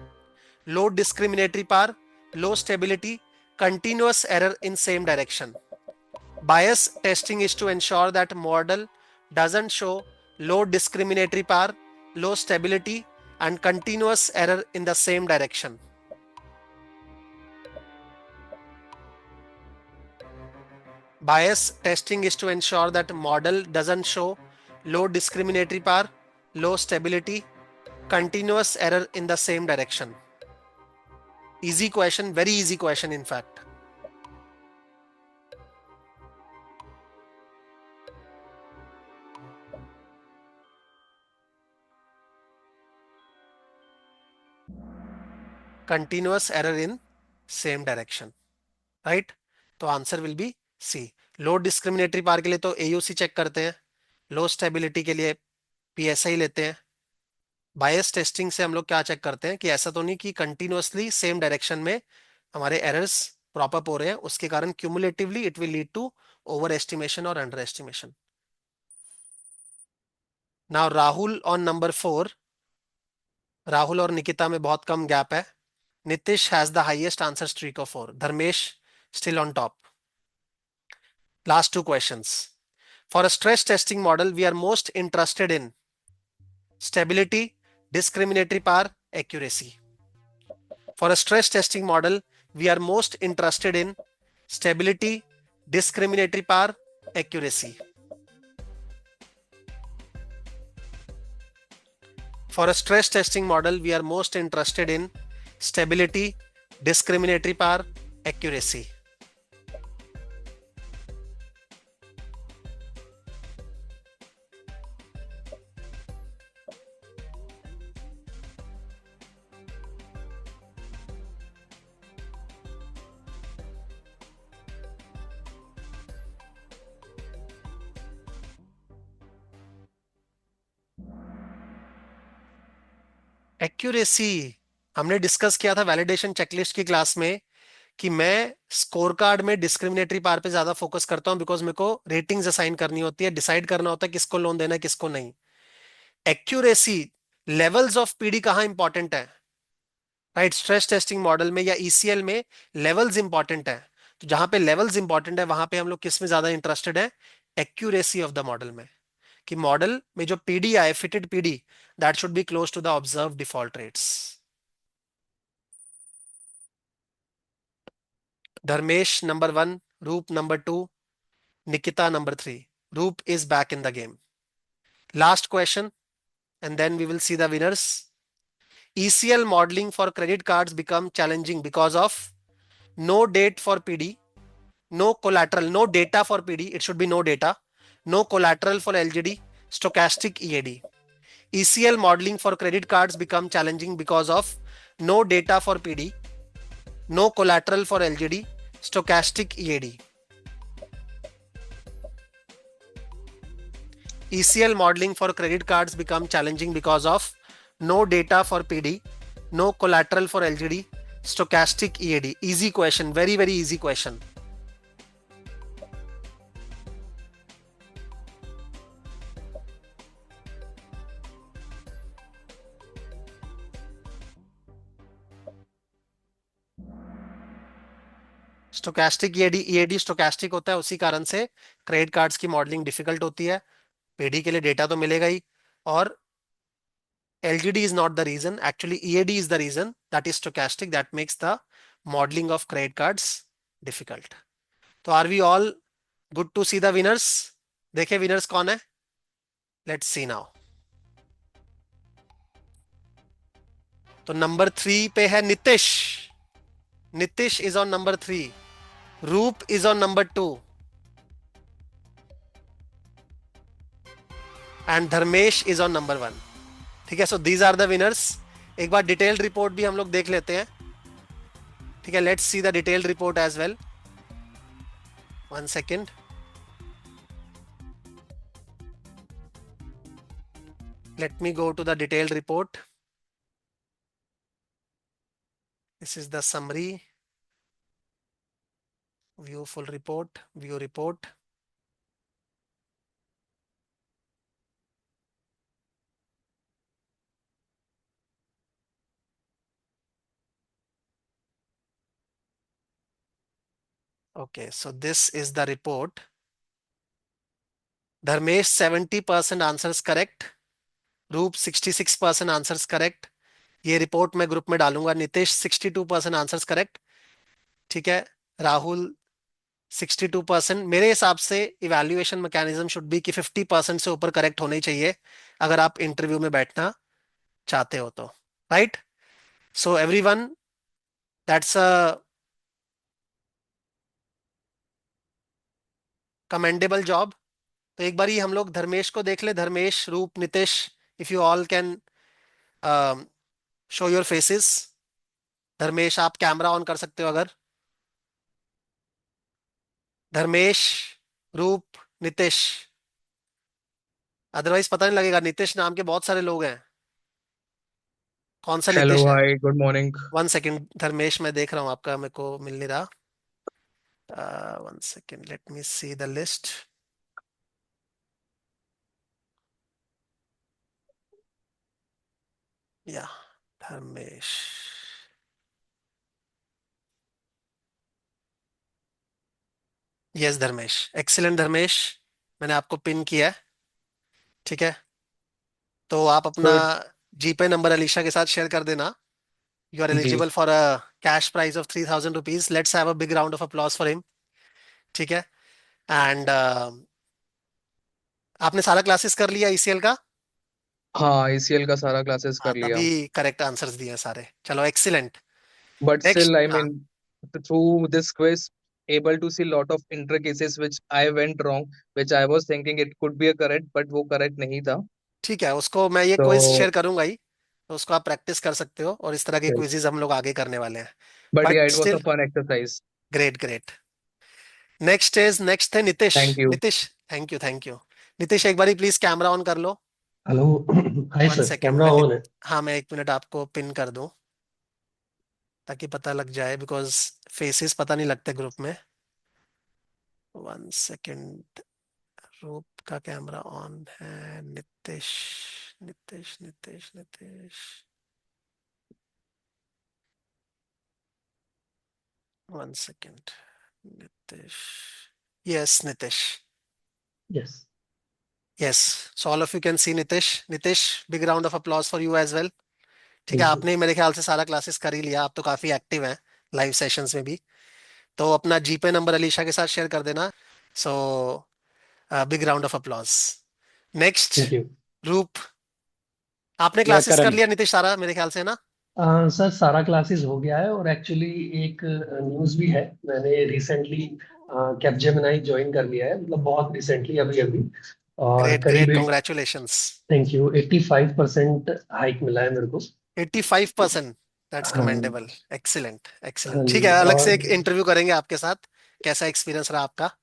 low discriminatory power, low stability, continuous error in same direction. Bias testing is to ensure that model doesn't show low discriminatory power, low stability, and continuous error in the same direction. Bias testing is to ensure that model doesn't show low discriminatory power, low stability, continuous error in the same direction. Easy question, very easy question in fact. Continuous error in same direction, right? तो answer will be C. Low discriminatory power के लिए तो AUC check करते हैं, लो stability के लिए PSI लेते हैं. बायस टेस्टिंग से हम लोग क्या चेक करते हैं कि ऐसा तो नहीं कि कंटिन्यूअसली सेम डायरेक्शन में हमारे एरर्स प्रॉप अप हो रहे हैं, उसके कारण cumulatively it will lead to overestimation और underestimation. Now Rahul on number 4. Rahul और निकिता में बहुत कम गैप है. Nitish has the highest answer streak of 4. Dharmesh still on top. Last two questions. For a stress testing model, we are most interested in stability, discriminatory power, accuracy. For a stress testing model, we are most interested in stability, discriminatory power, accuracy. For a stress testing model, we are most interested in stability, discriminatory power, accuracy. Accuracy हमने discuss किया था validation checklist की class में कि मैं score card में discriminatory power पे ज्यादा फोकस करता हूं बिकॉज मेरे को रेटिंग्स असाइन करनी होती है, डिसाइड करना होता है किसको लोन देना है किसको नहीं. एक्यूरेसी, लेवल्स ऑफ पीडी कहां इंपॉर्टेंट है, राइट? स्ट्रेस टेस्टिंग मॉडल में या ECL में लेवल्स इंपॉर्टेंट है. तो जहां पे लेवल्स इंपॉर्टेंट है वहां पे हम लोग किस में ज्यादा इंटरेस्टेड है? एक्यूरेसी ऑफ द मॉडल में, कि मॉडल में जो पीडी आए, fitted PD, that should be close to the observed default rates. Dharmesh number 1, Roop number 2, Nikita number 3. Roop is back in the game. Last question, and then we will see the winners. ECL modeling for credit cards become challenging because of no date for PD, no collateral, no data for PD, it should be no data, no collateral for LGD, stochastic EAD. ECL modeling for credit cards become challenging because of no data for PD, no collateral for LGD, stochastic EAD. ECL modeling for credit cards become challenging because of no data for PD, no collateral for LGD, stochastic EAD. Easy question, very, very easy question. Stochastic EAD stochastic होता है, उसी कारण से credit cards की modelling difficult होती है. PD के लिए डेटा तो मिलेगा ही, और LGD is not the reason, actually EAD is the reason, that is stochastic, that makes the modeling of credit cards difficult. तो are we all good to see the winners? देखे winners कौन है? Let's see now. तो number 3 पे है Nitish. Nitish is on number 3. Roop is on number 2. And Dharmesh is on number 1. ठीक है, so these are the winners. एक बार डिटेल्ड रिपोर्ट भी हम लोग देख लेते हैं. ठीक है, let's see the detailed report as well. 1 second. Let me go to the detailed report. This is the summary. View full report, view report. Okay, so this is the report. Dharmesh 70% answers correct, रूप 66% answers correct. ये report मैं group में डालूंगा। Nitesh 62% answers correct, ठीक है। राहुल 62%। मेरे हिसाब से इवैल्यूएशन मैकेनिज्म शुड बी कि 50% से ऊपर करेक्ट होने ही चाहिए अगर आप इंटरव्यू में बैठना चाहते हो तो, right. So everyone, that's a commendable job. तो एक बार ही हम लोग धर्मेश को देख ले। धर्मेश, रूप, Nitesh, if you all can show your faces. Dharmesh, आप कैमरा ऑन कर सकते हो अगर। धर्मेश, रूप, नितेश। अदरवाइज पता नहीं लगेगा, नितेश नाम के बहुत सारे लोग हैं। कौन सा Hello, नितेश है? hi, good morning. 1 second Dharmesh, मैं देख रहा हूँ आपका, मेरे को मिल नहीं रहा। 1 second, late me see the list. या, धर्मेश। यस धर्मेश, एक्सीलेंट धर्मेश, मैंने आपको पिन किया है, ठीक है। तो आप अपना Good. जीपे नंबर अलीशा के साथ शेयर कर देना। You are ji. Eligible for a cash prize of 3000 rupees. Let's have a big round of applause for him, ठीक है। एंड आपने सारा क्लासेस कर लिया ईसीएल का? हाँ, ACL का सारा क्लासेस हाँ, कर लिया। तभी करेक्ट आंसर्स दिए हैं सारे। चलो excellent. But next, still, I हाँ, mean, through this quiz, able to see lot of intricacies which I went wrong, which I was thinking it could be a correct, but वो correct नहीं था. ठीक है, उसको मैं ये क्विज शेयर So, करूंगा ही, तो उसको आप प्रैक्टिस कर सकते हो, और इस तरह के yes. क्विजेज हम लोग आगे करने वाले हैं। But but yeah, it was a still, fun exercise. Great great. Next है Nitish. Thank you. Nitish, thank you thank you. Nitish, एक बारी प्लीज कैमरा ऑन कर लो। Hello. Hi one sir, second, camera मैं ऑन है। हाँ, मैं 1 मिनट आपको पिन कर दूं ताकि पता लग जाए, बिकॉज फेसेस पता नहीं लगते ग्रुप में। 1 सेकेंड, रूप का कैमरा ऑन है। Nitish, Nitish, Nitish, Nitish. 1 second, Nitish. Yes Nitish, yes. Yes. So all of you can see Nitish. Nitish, big round of applause for you as well. ठीक है, थैंक यू। आपने मेरे ख्याल से सारा क्लासेस कर ही लिया, आप तो काफी एक्टिव हैं लाइव सेशंस में भी। तो अपना जीपे नंबर अलीशा के साथ शेयर कर देना। So big round of applause. Next, thank you. रूप, आपने या क्लासेस कर करण। लिया नितिश सारा मेरे ख्याल से ना? सर, सारा क्लासेस हो गया है, और एक्चुअली एक न्यूज़ भी है। मैंने रिसेंटली कैपजेमिनाई ज्वाइन कर लिया है, मतलब बहुत रिसेंटली, अभी अभी। और ग्रेट करीब great, congratulations. Thank you, 85% hike मिला है मेरे को। 85%, दैट्स हाँ। कमेंडेबल। एक्सीलेंट एक्सीलेंट, हाँ ठीक जी। है, अलग और से एक इंटरव्यू करेंगे आपके साथ, कैसा एक्सपीरियंस रहा आपका।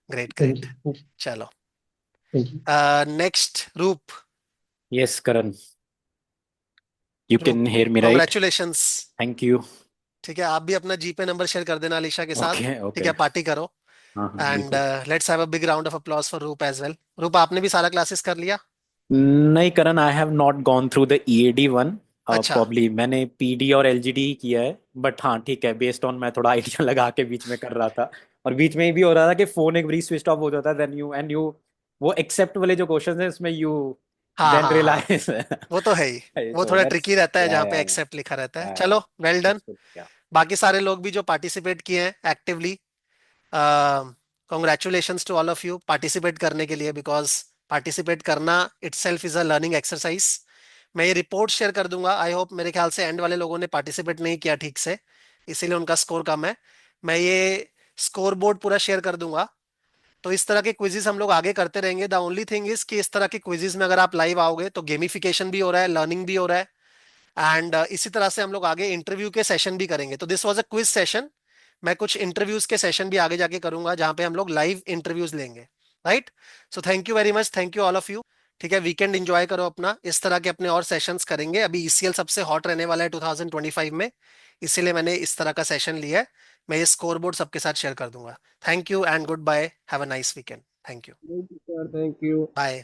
Great thank great. यू। चलो, थैंक यू। नेक्स्ट, रूप। Yes, Karan. You रूप, can hear me, right? Congratulations. Thank you. ठीक है, आप भी अपना जीपे नंबर शेयर कर देना अलीशा के साथ। Okay, ठीक है, okay. पार्टी करो। हाँ हाँ एंड बिल्कुल। Let's have a big round of applause for Roop as well. Roop, आपने भी सारा क्लासेस कर लिया? नहीं Karan, I have not gone through the EAD one. अच्छा, प्रॉब्ली मैंने पीडी और एलजीडी ही किया है, बट हाँ ठीक है, बेस्ड ऑन मैं थोड़ा आइडिया लगा के बीच में कर रहा था। और बीच में ये भी हो रहा था कि फोन एक बारी स्विच ऑफ हो जाता है, देन यू एंड यू, वो एक्सेप्ट वाले जो क्वेश्चन है उसमें यू हाँ देन हाँ हाँ, रियलाइज। वो तो है ही। वो सो थोड़ा ट्रिकी दैट्स रहता है या जहाँ पे या एक्सेप्ट लिखा रहता है। या चलो, वेल डन। या बाकी सारे लोग भी जो पार्टिसिपेट किए हैं actively, congratulations to all of you participate करने के लिए, बिकॉज पार्टिसिपेट करना itself is a learning exercise. मैं ये रिपोर्ट शेयर कर दूंगा। आई होप, मेरे ख्याल से एंड वाले लोगों ने पार्टिसिपेट नहीं किया ठीक से, इसीलिए उनका स्कोर कम है। मैं ये स्कोर बोर्ड पूरा शेयर कर दूंगा। तो इस तरह के क्विजेस हम लोग आगे करते रहेंगे। द ओनली थिंग इज कि इस तरह के क्विजेस में अगर आप लाइव आओगे तो गेमिफिकेशन भी हो रहा है, लर्निंग भी हो रहा है। एंड इसी तरह से हम लोग आगे इंटरव्यू के सेशन भी करेंगे। तो this was a quiz session. मैं कुछ इंटरव्यूज के सेशन भी आगे जाके करूंगा जहां पे हम लोग लाइव इंटरव्यूज लेंगे, right. So thank you very much, thank you all of you. ठीक है, वीकेंड एंजॉय करो अपना। इस तरह के अपने और सेशंस करेंगे। अभी ईसीएल सबसे हॉट रहने वाला है 2025 में, इसीलिए मैंने इस तरह का सेशन लिया है। मैं ये स्कोर बोर्ड सबके साथ शेयर कर दूंगा। Thank you and good bye, have a nice weekend. Thank you, Thank you, sir. Thank you. Bye.